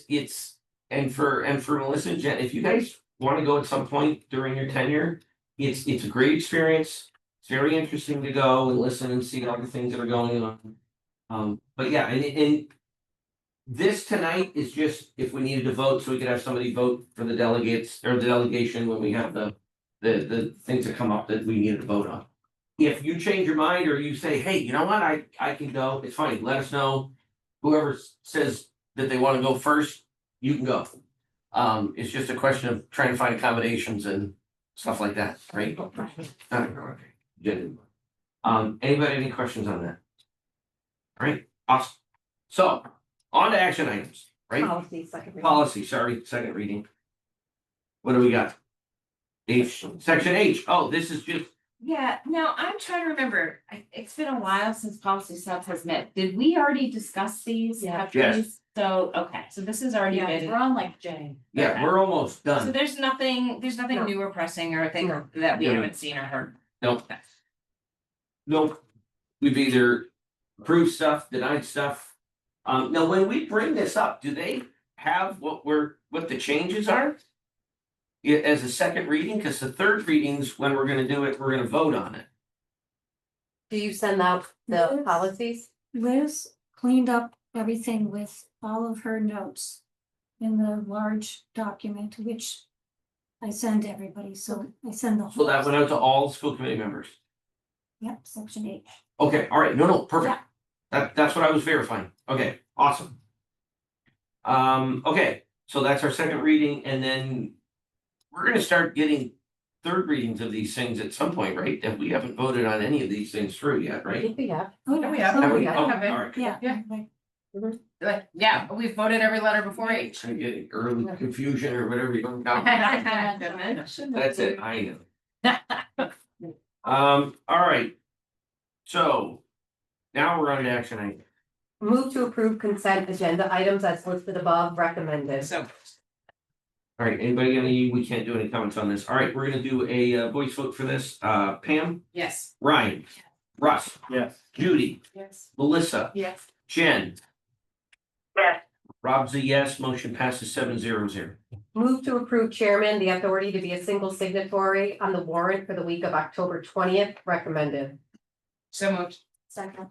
It's, and for Melissa and Jen, if you guys wanna go at some point during your tenure, it's a great experience. It's very interesting to go and listen and see all the things that are going on. But yeah, and this tonight is just if we needed to vote, so we could have somebody vote for the delegates or the delegation when we have the things that come up that we needed to vote on. If you change your mind or you say, hey, you know what, I can go, it's fine, let us know. Whoever says that they wanna go first, you can go. It's just a question of trying to find accommodations and stuff like that, right? Anybody have any questions on that? All right, awesome. So, on to action items, right? Policy, second reading. Policy, sorry, second reading. What do we got? H, section H, oh, this is just, Yeah, now I'm trying to remember, it's been a while since policy sub has met, did we already discuss these? Yeah. Have Yes. these? So, okay, so this has already been. We're on like J. yeah, we're almost So done. there's nothing No. new or pressing or thing No. that we No. haven't seen or heard. Nope. Nope. We've either approved stuff, denied stuff. Now, when we bring this up, do they have what the changes are? Yeah, as a second reading, because the third readings, when we're gonna do it, we're gonna vote on it. Do you send out the Yes. policies? Liz cleaned up everything with all of her notes in the large document, which I send everybody, so I send the So whole. that went out to all school committee members. Yep, section H. Okay, all right, no, perfect. Yeah. That's what I was verifying. Okay, awesome. Okay, so that's our second reading, and then we're gonna start getting third readings of these things at some point, right? If we haven't voted on any of these things through yet, I right? think we have. Oh, we yeah. have. Have we? Yeah. Oh, have it. all right. Yeah. Yeah. Like, Like, yeah, we've voted every letter before H. I'm getting early confusion or whatever you want to call it. That's it, I know. All right. So now we're on to action item. Move to approve consent agenda items as listed above, recommended. So, All right, anybody got any, we can't do any comments on this. All right, we're gonna do a voice vote for this. Pam, yes. Ryan, Russ, Yes. Judy, Yes. Melissa, Yes. Jen, Yes. Rob's a yes, motion passes 700. Move to approve chairman the authority to be a single signatory on the warrant for the week of October 20th, recommended. So moved. Second.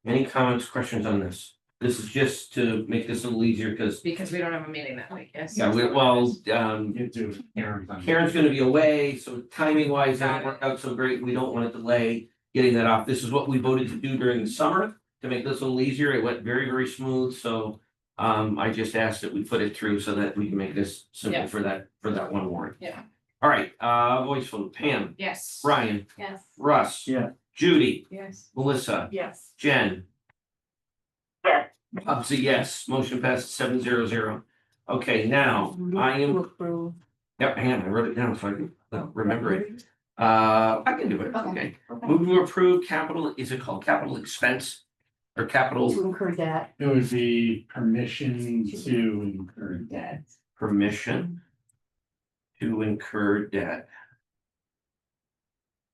Any comments, questions on this? This is just to make this a little easier because, Because we don't have a meeting that week, yes. yeah, You do, Karen's on. Karen's gonna be away, so timing wise, doesn't work out so great. We don't want to delay getting that off. This is what we voted to do during the summer to make this a little easier. It went very, very smooth, so I just asked that we put it through so that we can make this simple Yeah. for that one warrant. Yeah. All right, voice vote, Pam, Yes. Brian, Yes. Russ. Yeah. Judy, Yes. Melissa, Yes. Jen. Yes. Bob's a yes, motion passes 700. Okay, now, I am, Approve. yep, hang on, I wrote it down so I can remember it. it. I can do it, okay. Move to approve capital, is it called capital expense? Or capital To incur debt. It would be permission to incur debt. permission to incur debt?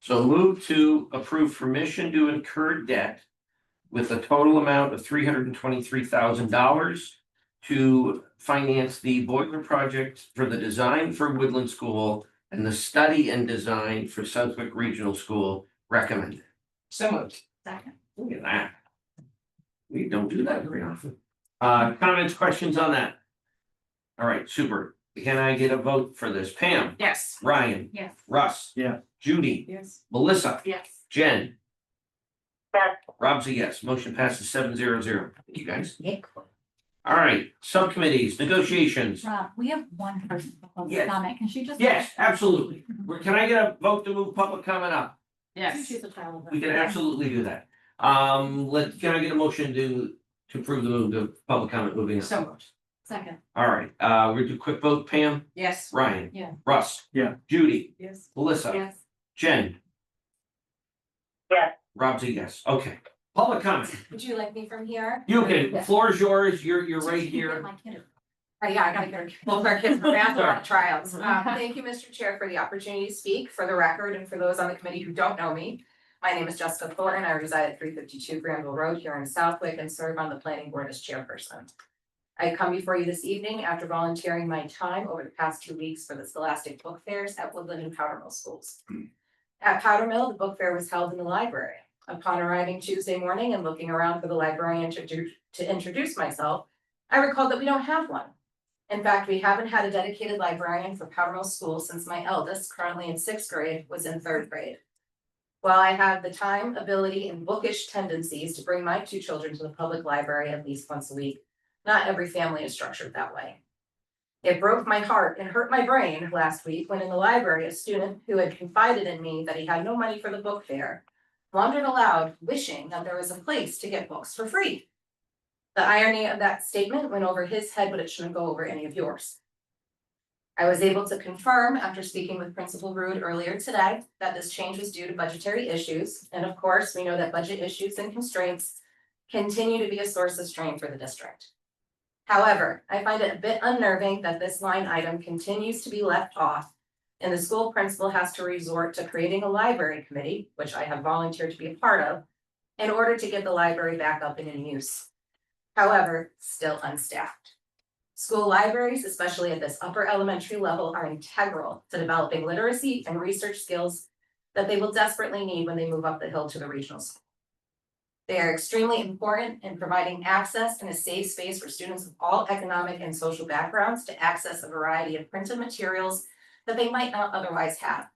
So move to approve permission to incur debt with a total amount of $323,000 to finance the boiler project for the design for Woodland School and the study and design for Southwick Regional School recommended. So moved. Second. Look at that. We don't do that very often. Comments, questions on that? All right, super. Can I get a vote for this? Pam, Yes. Ryan, Yes. Russ. Yeah. Judy, Yes. Melissa, Yes. Jen. Yes. Rob's a yes. Motion passes 700. Thank you, guys. Yeah. All right, subcommittees, negotiations. Rob, we have one person for public Yes. comment. Can she just? Yes, absolutely. Can I get a vote to move public comment up? Yes. She's a child. We can absolutely do that. Can I get a motion to approve the move to public comment moving up? So moved. Second. All right, we're do a quick vote. Pam, Yes. Ryan. Yeah. Russ. Yeah. Judy, Yes. Melissa. Yes. Jen. Yes. Rob's a yes. Okay. Public comment. Would you like me from here? You can, Yeah. floor is yours. You're right here. Yeah, I gotta go. Both our kids were math Sorry. trials. Thank you, Mr. Chair, for the opportunity to speak. For the record, and for those on the committee who don't know me, my name is Jessica Thornton. I reside at 352 Granville Road here in Southwick and serve on the planning board as chairperson. I come before you this evening after volunteering my time over the past 2 weeks for the Scholastic Book Fairs at Woodland and Powder Mill schools. At Powder Mill, the book fair was held in the library. Upon arriving Tuesday morning and looking around for the librarian to introduce myself, I recalled that we don't have one. In fact, we haven't had a dedicated librarian for Powder Mill School since my eldest, currently in 6th grade, was in 3rd grade. While I have the time, ability, and bookish tendencies to bring my 2 children to the public library at least once a week, not every family is structured that way. It broke my heart and hurt my brain last week when in the library, a student who had confided in me that he had no money for the book fair wondered aloud, wishing that there was a place to get books for free. The irony of that statement went over his head, but it shouldn't go over any of yours. I was able to confirm after speaking with Principal Rude earlier today that this change was due to budgetary issues. And of course, we know that budget issues and constraints continue to be a source of strain for the district. However, I find it a bit unnerving that this line item continues to be left off, and the school principal has to resort to creating a library committee, which I have volunteered to be a part of, in order to get the library back up and in use. However, still unstaffed. School libraries, especially at this upper elementary level, are integral to developing literacy and research skills that they will desperately need when they move up the hill to the regional school. They are extremely important in providing access and a safe space for students of all economic and social backgrounds to access a variety of printed materials that they might not otherwise have.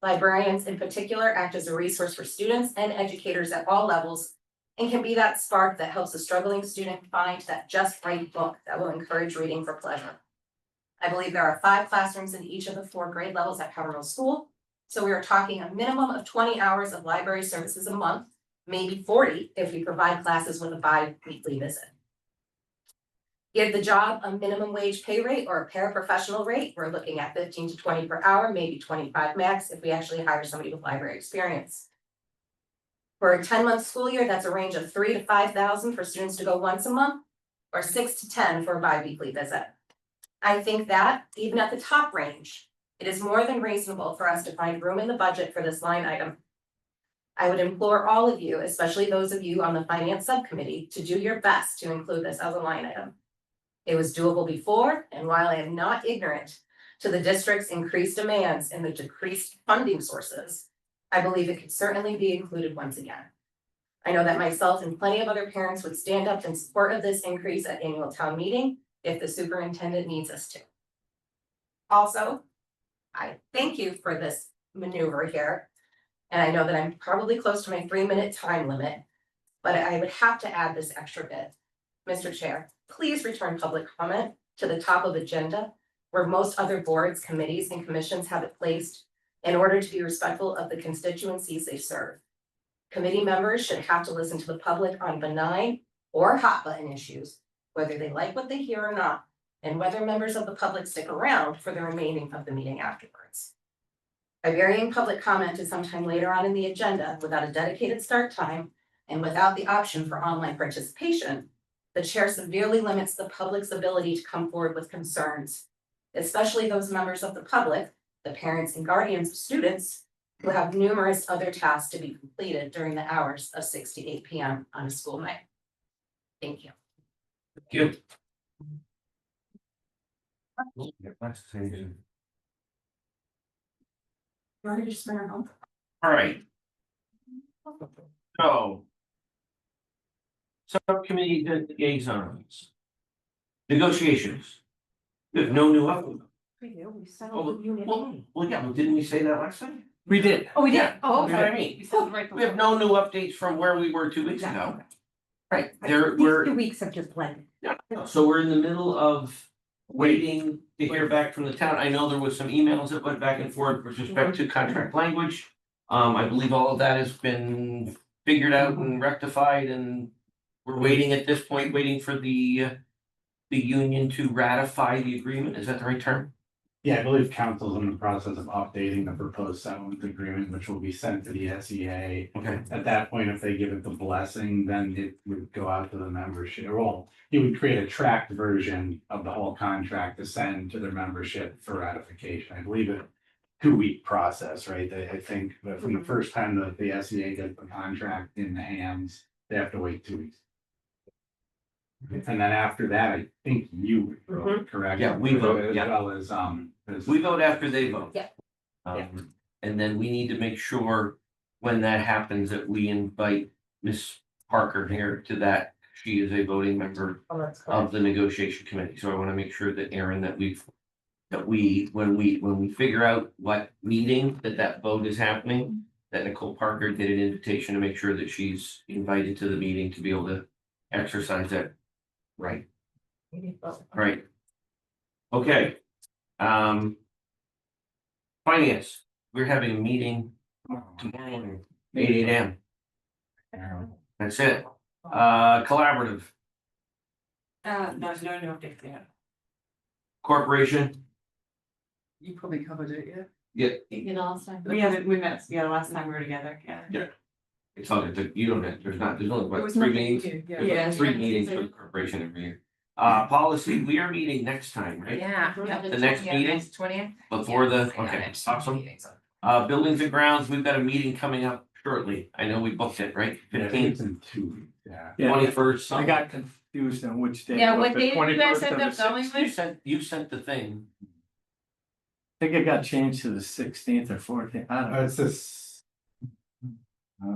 Librarians in particular act as a resource for students and educators at all levels and can be that spark that helps a struggling student find that just right book that will encourage reading for pleasure. I believe there are 5 classrooms in each of the 4 grade levels at Powder Mill School, so we are talking a minimum of 20 hours of library services a month, maybe 40 if we provide classes with a bi-weekly visit. Give the job a minimum wage pay rate or a paraprofessional rate, we're looking at 15 to 20 per hour, maybe 25 max if we actually hire somebody with library experience. For a 10-month school year, that's a range of $3,000 to $5,000 for students to go once a month, or 6 to 10 for a bi-weekly visit. I think that, even at the top range, it is more than reasonable for us to find room in the budget for this line item. I would implore all of you, especially those of you on the finance subcommittee, to do your best to include this as a line item. It was doable before, and while I am not ignorant to the district's increased demands and the decreased funding sources, I believe it could certainly be included once again. I know that myself and plenty of other parents would stand up in support of this increase at annual town meeting if the superintendent needs us to. Also, I thank you for this maneuver here. And I know that I'm probably close to my 3-minute time limit, but I would have to add this extra bit. Mr. Chair, please return public comment to the top of agenda where most other boards, committees, and commissions have it placed in order to be respectful of the constituencies they serve. Committee members should have to listen to the public on benign or hot button issues, whether they like what they hear or not, and whether members of the public stick around for the remaining of the meeting afterwards. By varying public comment to sometime later on in the agenda without a dedicated start time and without the option for online participation, the chair severely limits the public's ability to come forward with concerns, especially those members of the public, the parents and guardians of students, who have numerous other tasks to be completed during the hours of 6 to 8 p.m. on a school night. Thank you. Thank Ready to spin around? All right. So. Subcommittee liaisons. Negotiations. We have no new update. Well, yeah, but didn't we say that last time? We did. Oh, we did. Yeah, Oh, that's what I okay. mean. We have no new updates from where we were 2 weeks ago. Right. There These were, 2 weeks have just blended. yeah, so we're in the middle of waiting to hear back from the town. I know there was some emails that went back and forth with respect to contract language. I believe all of that has been figured out and rectified, and we're waiting at this point, waiting for the union to ratify the agreement. Is that the right term? Yeah, I believe council's in the process of updating the proposed settlement agreement, which will be sent to the SEA. Okay. At that point, if they give it the blessing, then it would go out to the membership. Well, you would create a tracked version of the whole contract to send to their membership for ratification. I believe it 2-week process, right? I think that from the first time that the SEA gets the contract in the hands, they have to wait 2 weeks. And then after that, I think you would vote, correct? Yeah, we vote, As yeah. well as. We vote after they vote. Yeah. And then we need to make sure when that happens that we invite Miss Parker here to that. She is a voting member of the negotiation committee, so I want to make sure that Aaron, when we figure out what meeting that vote is happening, that Nicole Parker did an invitation to make sure that she's invited to the meeting to be able to exercise that right. Right. Okay. Finance, we're having a meeting tomorrow morning, 8 a.m. That's it. Collaborative, There's no new update yet. corporation, You probably covered it, yeah? yeah, You know, last time. We met, yeah, last time we were together, yeah. it's all good. You don't have, there's only There what, was 3 nothing meetings? new, yeah. There's 3 meetings for the corporation every year. Policy, we are meeting next time, right? Yeah. The next meeting? 20th? Before the, okay, awesome. Buildings and grounds, we've got a meeting coming up shortly. I know we booked it, right? Yeah, I think it's 15th, in 2 weeks, yeah. Yeah, 21st. I got confused on which day. Yeah, it was, what the day did you guys 21st end or up the going 16th. with? You sent the thing. I think it got changed to the 16th or 14th. I don't know. It's this.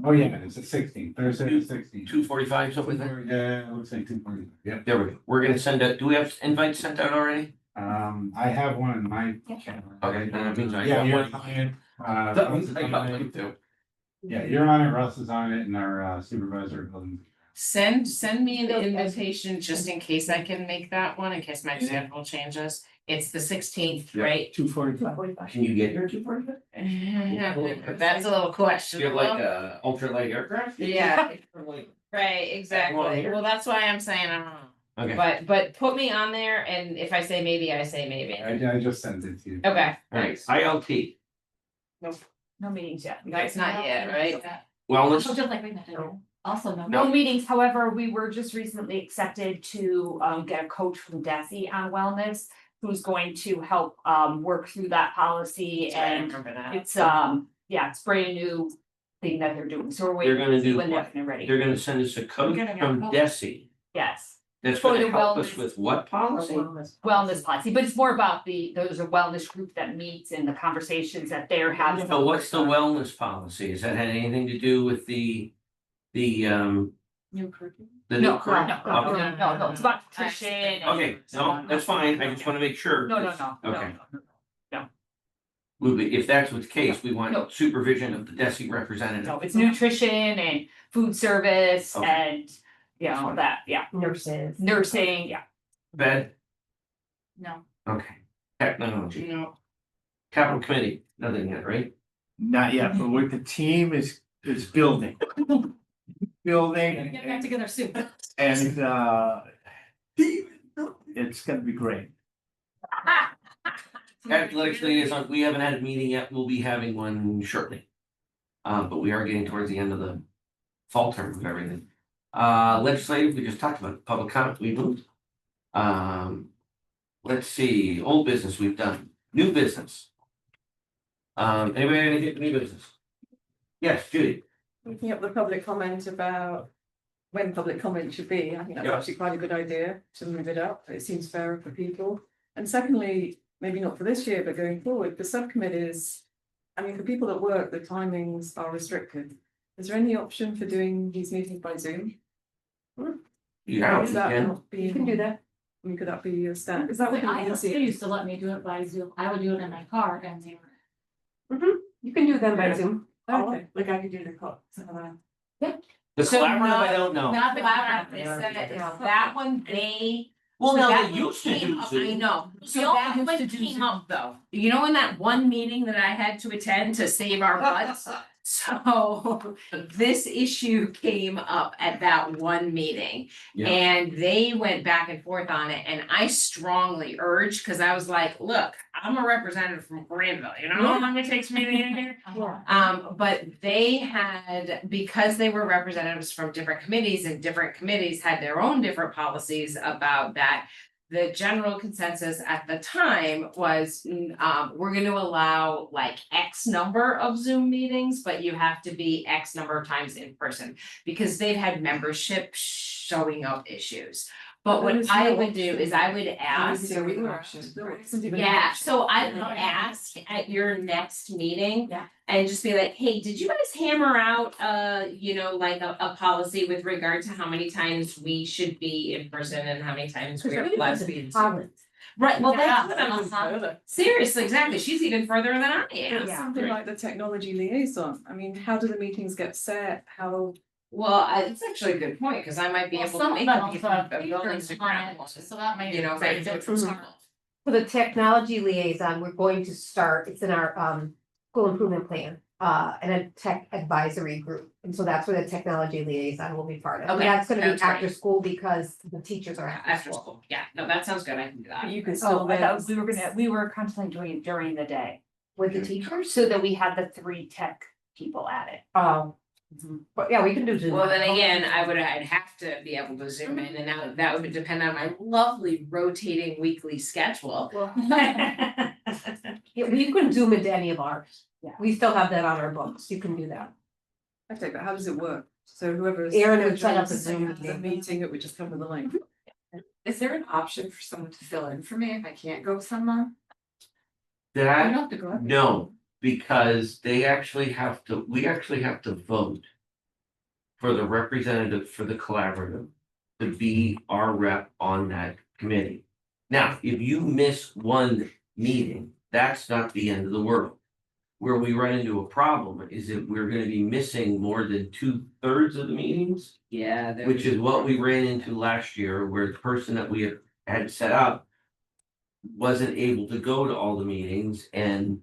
Oh, yeah, it's the 16th, Thursday, the 16th. 2:45, something like that. Yeah, it looks like 2:45, yeah. There we go. We're gonna send out, do we have invites sent out already? I have one in my. calendar. Okay, then that means I Yeah, got you're one. on it. That Russ means is I on got it. one too. Yeah, you're on it, Russ is on it, and our supervisor of building. Send me an invitation just in case I can make that one, in case my schedule changes. It's the 16th, Yeah. right? 2:45. Can you get here 2:45? That's a little question. You're like a ultralight aircraft? Yeah, Like- right, exactly. Well, that's why I'm saying I don't know. Okay, But put me on there, and if I say maybe, I say maybe. I just sent it to you. Okay, alright, ILT, No meetings yet. That's not yet, right? wellness, Just like we met. Also no. No meetings, however, we were just recently accepted to get a coach from DESI on wellness. Who's going to help work through that policy, I and remember that. it's it's brand new thing that they're doing, so we're They're waiting gonna to see do when what? they're ready. They're gonna send us a coach We're gonna get from a coach. DESI. Yes, That's For gonna the help us wellness- with what policy? wellness policy, but it's more about there's a wellness group that meets and the conversations that they're having. So what's the wellness policy? Has that had anything to do with the New curriculum. the No, new curriculum? no, it's about nutrition and. Okay, no, that's fine. I just wanna make sure. No. Okay. No. If that's the case, we No. want supervision of the DESI representative. No, it's nutrition and food service Okay. and, that, Nurses. nursing, Bed, no. okay. Technology, No. capital committee, nothing yet, right? Not yet, but what the team is building. Building Get back together soon. and it's gonna be great. Athletics liaison, we haven't had a meeting yet, we'll be having one shortly. But we are getting towards the end of the fall term of everything. Legislative, we just talked about, public comment, we moved. Let's see, old business we've done, new business. Anybody have anything for new business? Yes, Judy. Looking up the public comment about when public comment should be, I think that's Yeah. actually quite a good idea to move it up. It seems fairer for people. And secondly, maybe not for this year, but going forward, the subcommittees, I mean, for people that work, the timings are restricted. Is there any option for doing these meetings by Zoom? Yeah, Is that again, not You can do that. I mean, could that be a stand? Is that what I you they see? used to let me do it by Zoom. I would do it in my car and they were. You can do them by Zoom. Okay, like I could do the call. the So collaborative, I no, don't know. Not the collaborative, they said it, that one, Well, so no, that they one used to came do up- Zoom. I know, so We all that used to one do came Zoom. up though, you know, in that one meeting that I had to attend to save our butts? So this issue came up at that one meeting. Yeah. And they went back and forth on it and I strongly urged, cause I was like, look, I'm a representative from Granville, you know how long it takes me to get here? But they had, because they were representatives from different committees and different committees had their own different policies about that. The general consensus at the time was, we're gonna allow like X number of Zoom meetings, but you have to be X number of times in person. Because they've had membership showing up issues. But what There's I no would do is I would ask. Yeah, so I would ask at your next meeting. Yeah. And just be like, hey, did you guys hammer out, like a policy with regard to how many times we should be in person and how many times we're allowed to be in Zoom? Right, well, that's what I'm, seriously, exactly, she's even further than I am. Something like the technology liaison. I mean, how do the meetings get set? How? Well, it's actually a good point, cause I might be Well, able some to of make them it. also have a buildings features to on ground, it, so that might. You know, make right, it so- smart. For the technology liaison, we're going to start, it's in our school improvement plan, and a tech advisory group. And so that's where the technology liaison will be part of. And Okay, that's gonna be that's great. after school because the teachers are After school, yeah, no, that sounds good, I can do that. You can still. Oh, I thought we were constantly doing it during the day, with the teachers. so that we had the 3 tech people at it. But yeah, we can do Zoom. Well, then again, I'd have to be able to zoom in and that would depend on my lovely rotating weekly schedule. Yeah, you can Zoom into any of ours. Yeah. We still have that on our books. You can do that. Okay, but how does it work? So whoever. Aaron would set up a Zoom The meeting, it would just come with a link. Is there an option for someone to fill in for me if I can't go somewhere? You That, don't have to go. no, because we actually have to vote for the representative for the collaborative to be our rep on that committee. Now, if you miss one meeting, that's not the end of the world. Where we run into a problem is if we're gonna be missing more than 2/3 of the meetings, Yeah. which is what we ran into last year, where the person that we had set up wasn't able to go to all the meetings, and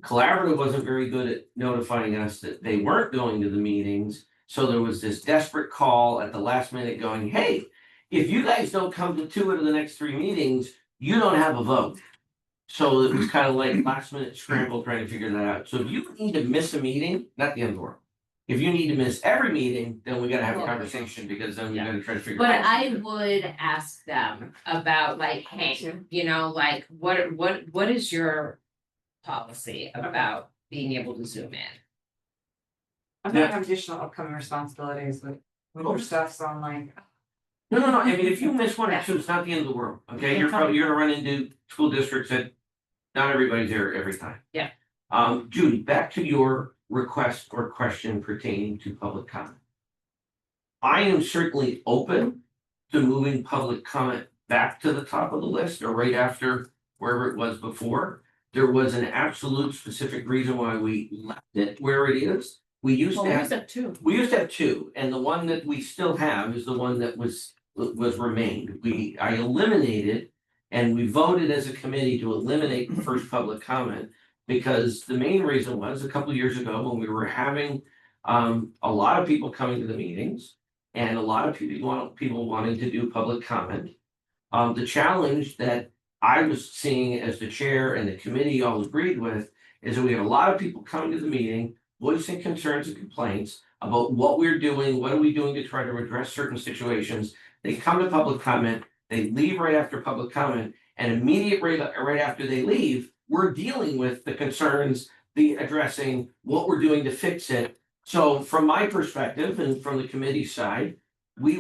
collaborative wasn't very good at notifying us that they weren't going to the meetings. So there was this desperate call at the last minute going, hey, if you guys don't come to 2 out of the next 3 meetings, you don't have a vote. So it was kind of like last minute scramble trying to figure that out. So if you need to miss a meeting, not the end of the world. If you need to miss every meeting, then we gotta have a conversation, because then we gotta try to figure. But out. I would ask them about like, hey, you know, like, what is your policy about being able to zoom in? I'm gonna have additional upcoming responsibilities with winter stuff, so I'm like, No, I mean, if you miss one or two, it's not the end of the world, okay? You're probably, you're gonna run into school districts that not everybody's there every time. Yeah. Judy, back to your request or question pertaining to public comment. I am certainly open to moving public comment back to the top of the list or right after wherever it was before. There was an absolute specific reason why we left it where it is. We used to have. We used to have two, and the one that we still have is the one that was remained. I eliminated, and we voted as a committee to eliminate the first public comment. Because the main reason was a couple of years ago when we were having a lot of people coming to the meetings. And a lot of people wanting to do public comment. The challenge that I was seeing as the chair and the committee all agreed with is that we have a lot of people coming to the meeting, voicing concerns and complaints about what we're doing, what are we doing to try to address certain situations. They come to public comment, they leave right after public comment, and immediately right after they leave, we're dealing with the concerns, the addressing what we're doing to fix it. So from my perspective and from the committee side, we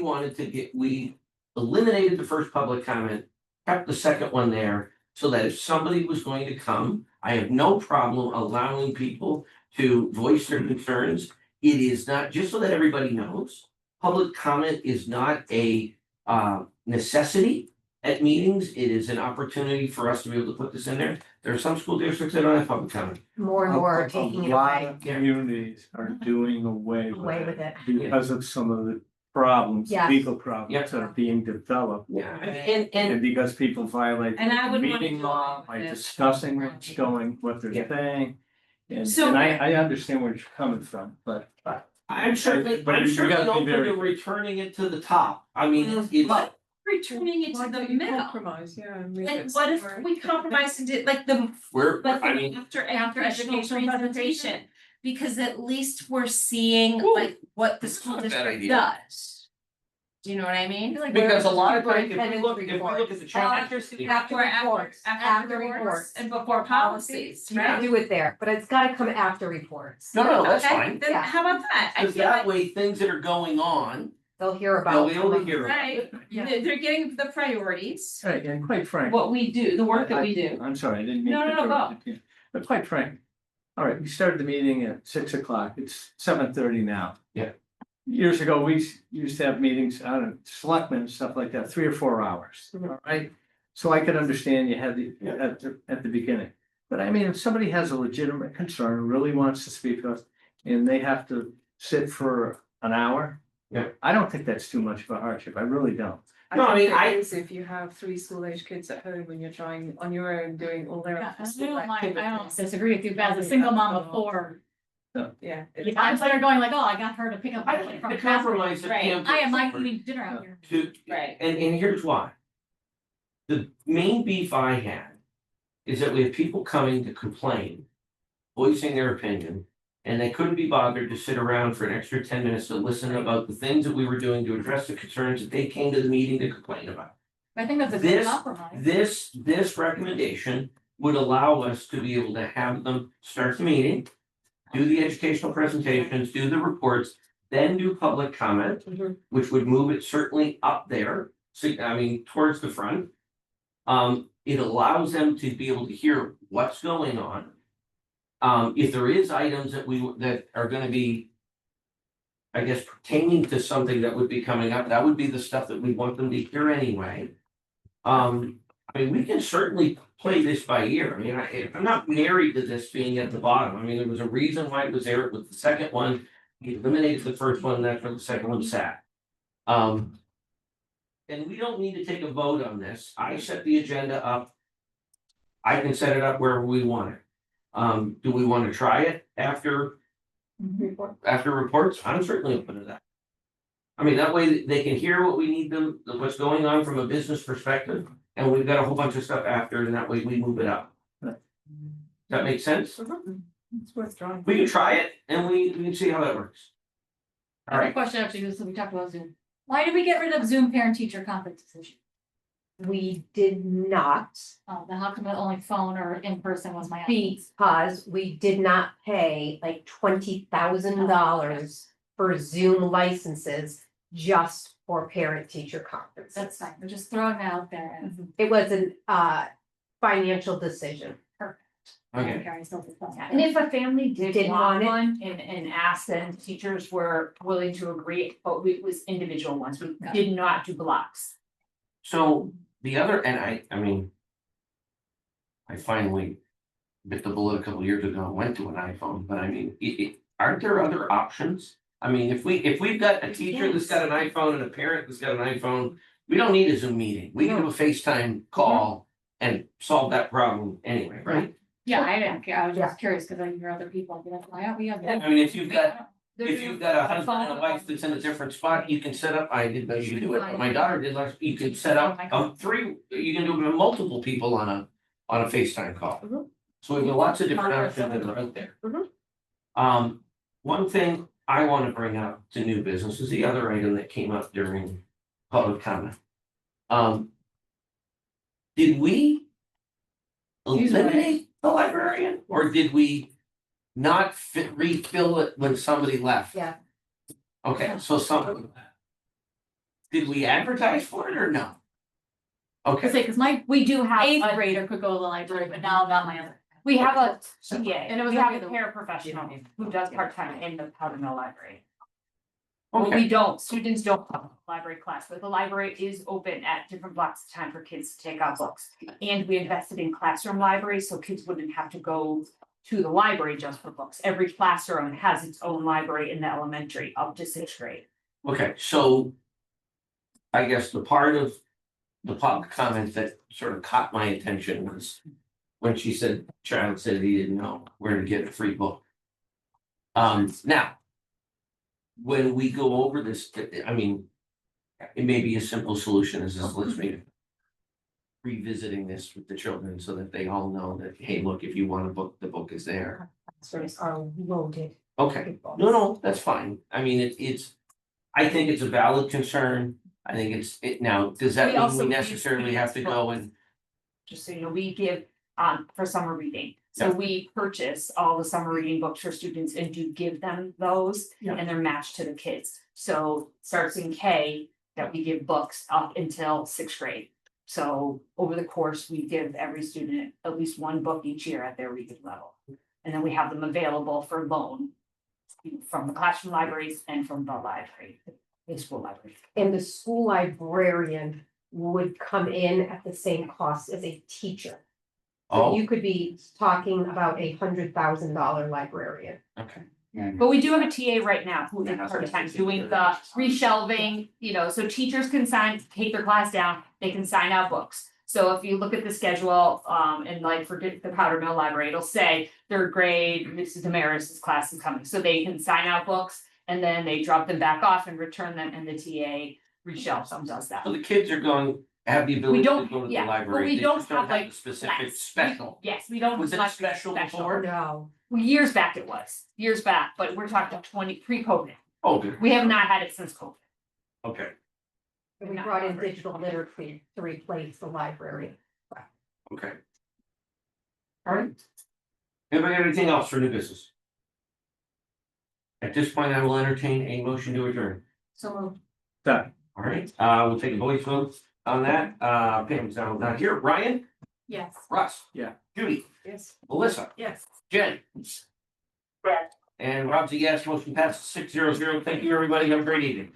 eliminated the first public comment, kept the second one there, so that if somebody was going to come, I have no problem allowing people to voice their concerns. It is not, just so that everybody knows, public comment is not a necessity at meetings. It is an opportunity for us to be able to put this in there. There are some school districts that don't have public comment. More and more are taking it A lot away, of communities are doing away away with with it it. because of some of the problems, Yes. legal problems that are being developed. Yeah, And because people violate And I would want meeting to- law by discussing what's going, what Yeah. they're saying. And So- I understand where you're coming from, but I'm certainly But you gotta be open to very- returning it to the top. I mean, it's. But returning it Why to the don't you middle. compromise, yeah. and move Like, it what if somewhere. we compromised and did like the, We're, but I mean, after educational presentation? Because at least we're seeing like what the school That's not a bad district idea. does. Do you know what I mean? because a lot of, like, if we Superintendent's look at the reports. challenge. After reports, after reports. And before policies, You can right? do it there, but it's gotta come after reports. No, that's Okay, fine, then Yeah. how about that? I because feel that like, way, things that are going on, They'll hear they'll about. be able to hear about. right, they're getting the priorities, right, and quite frank. what we do, the work that we do. I'm sorry, I didn't mean No, to no, no, interrupt you. But quite frank. All right, we started the meeting at 6 o'clock. It's 7:30 now. Yeah. Years ago, we used to have meetings, I don't know, selectmen and stuff like that, 3 or 4 hours, all right? So I could understand you had at the beginning. But I mean, if somebody has a legitimate concern, really wants to speak to us, and they have to sit for an hour. Yeah. I don't think that's too much of a hardship. I really don't. No, I mean, think I- it is if you have 3 school-age kids at home and you're trying on your own doing all their. Yeah, I school don't mind, I don't activities. disagree with you, but as a I think single that's mom a lot. of 4, Yeah. I'm sort of going like, oh, I got her to pick up. I like, think from the class. compromise that Right. Pam put I am like forward eating dinner out here. Right. And here's why. The main beef I had is that we have people coming to complain, voicing their opinion, and they couldn't be bothered to sit around for an extra 10 minutes to listen about the things that we were doing to address the concerns that they came to the meeting to complain about. I think that's a This- good compromise. This recommendation would allow us to be able to have them start the meeting, do the educational presentations, do the reports, then do public comment, which would move it certainly up there, towards the front. It allows them to be able to hear what's going on. If there is items that are gonna be, I guess, pertaining to something that would be coming up, that would be the stuff that we want them to hear anyway. We can certainly play this by ear. I mean, I'm not married to this being at the bottom. I mean, there was a reason why it was there. It was the second one. We eliminated the first one, that's where the second one sat. And we don't need to take a vote on this. I set the agenda up. I can set it up wherever we want it. Do we want to try it after reports? I'm certainly open to that. I mean, that way they can hear what we need them, what's going on from a business perspective, and we've got a whole bunch of stuff after, and that way we move it up. Does that make sense? It's worth trying. We can try it and we can see how that works. I All have a right, question actually, because we talked about Zoom. Why did we get rid of Zoom parent-teacher conference decision? We did not, Then how come the only phone or in person was my answer? because we did not pay like $20,000 for Zoom licenses just for parent-teacher conference. That's fine, we're just throwing it out there. It was an financial decision. Okay, And if a family did Didn't want want it? one and asked, then teachers were willing to agree, but it was individual ones, we did not do blocks. so the other, and I mean. I finally bit the bullet a couple years ago and went to an iPhone, but I mean, aren't there other options? I mean, if we've got a teacher that's got an iPhone and a parent that's got an iPhone, we don't need a Zoom meeting. We can have a FaceTime call and solve that problem anyway, right? Yeah, I didn't care, I was just curious, cause I hear other people, be like, why aren't we have that? I mean, if you've got a husband and a wife that's in a different spot, you can set up, I didn't know you could do it, but my daughter did last, you could set up you can do it with multiple people on a FaceTime call. So we've got lots of different options that are out there. One thing I wanna bring up to new business is the other item that came up during public comment. Did we eliminate the librarian, or did we not refill it when somebody left? Yeah. Okay, so did we advertise for it or no? Okay, Cause my We do have eighth a, grader could go to the library, but now not my other. we have a TA, And it was we have a every other- paraprofessional who does part-time in the Powder Mill Library. okay. But we don't, students don't have a library class, but the library is open at different blocks of time for kids to take out books. And we invested in classroom libraries, so kids wouldn't have to go to the library just for books. Every classroom has its own library in the elementary up to sixth grade. Okay, so. I guess the part of the public comment that sort of caught my attention was. When she said, child said he didn't know where to get a free book. Now. When we go over this, I mean. It may be a simple solution as this, let's make. Revisiting this with the children so that they all know that, hey, look, if you want a book, the book is there. Classrooms are loaded. Okay, no, that's fine. I mean, I think it's a valid concern. I think now, does that We mean also we give necessarily have to go and, Just so you know, we give for summer reading. So Yeah. we purchase all the summer reading books for students and do give them those. Yeah. And they're matched to the kids. So starts in K that we give books up until sixth grade. So over the course, we give every student at least one book each year at their reading level. And then we have them available for loan from the classroom libraries and from the library, the school library. And the school librarian would come in at the same cost as a teacher. So oh, you could be talking about $100,000 librarian. okay. But we do have a TA right now who is part-time doing the reshelving, so teachers can take their class down, they can sign out books. So if you look at the schedule, and like for the Powder Mill Library, it'll say third grade, Mrs. Damaris's class is coming, so they can sign out books. And then they drop them back off and return them, and the TA reshelves them, does that. So the kids are have the ability to don't- go to the yeah, but library. we they don't just have, like, a specific class. special. Yes, we don't. Was it much special before? No. Years back it was, but we're talking pre-COVID. Oh, good. We have not had it since COVID. Okay, And we brought in digital literacy to replace the library. okay. All right. Anybody got anything else for new business? At this point, I will entertain a motion to adjourn. So Done. All right, we'll take a voice vote on that. Pam's not here. Ryan, yes. Russ. Yeah. Judy, Yes. Melissa, Yes. Jen. Yes. And Rob's a yes, motion passes 6-0. Thank you, everybody. Have a great evening.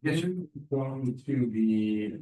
Yes, going to be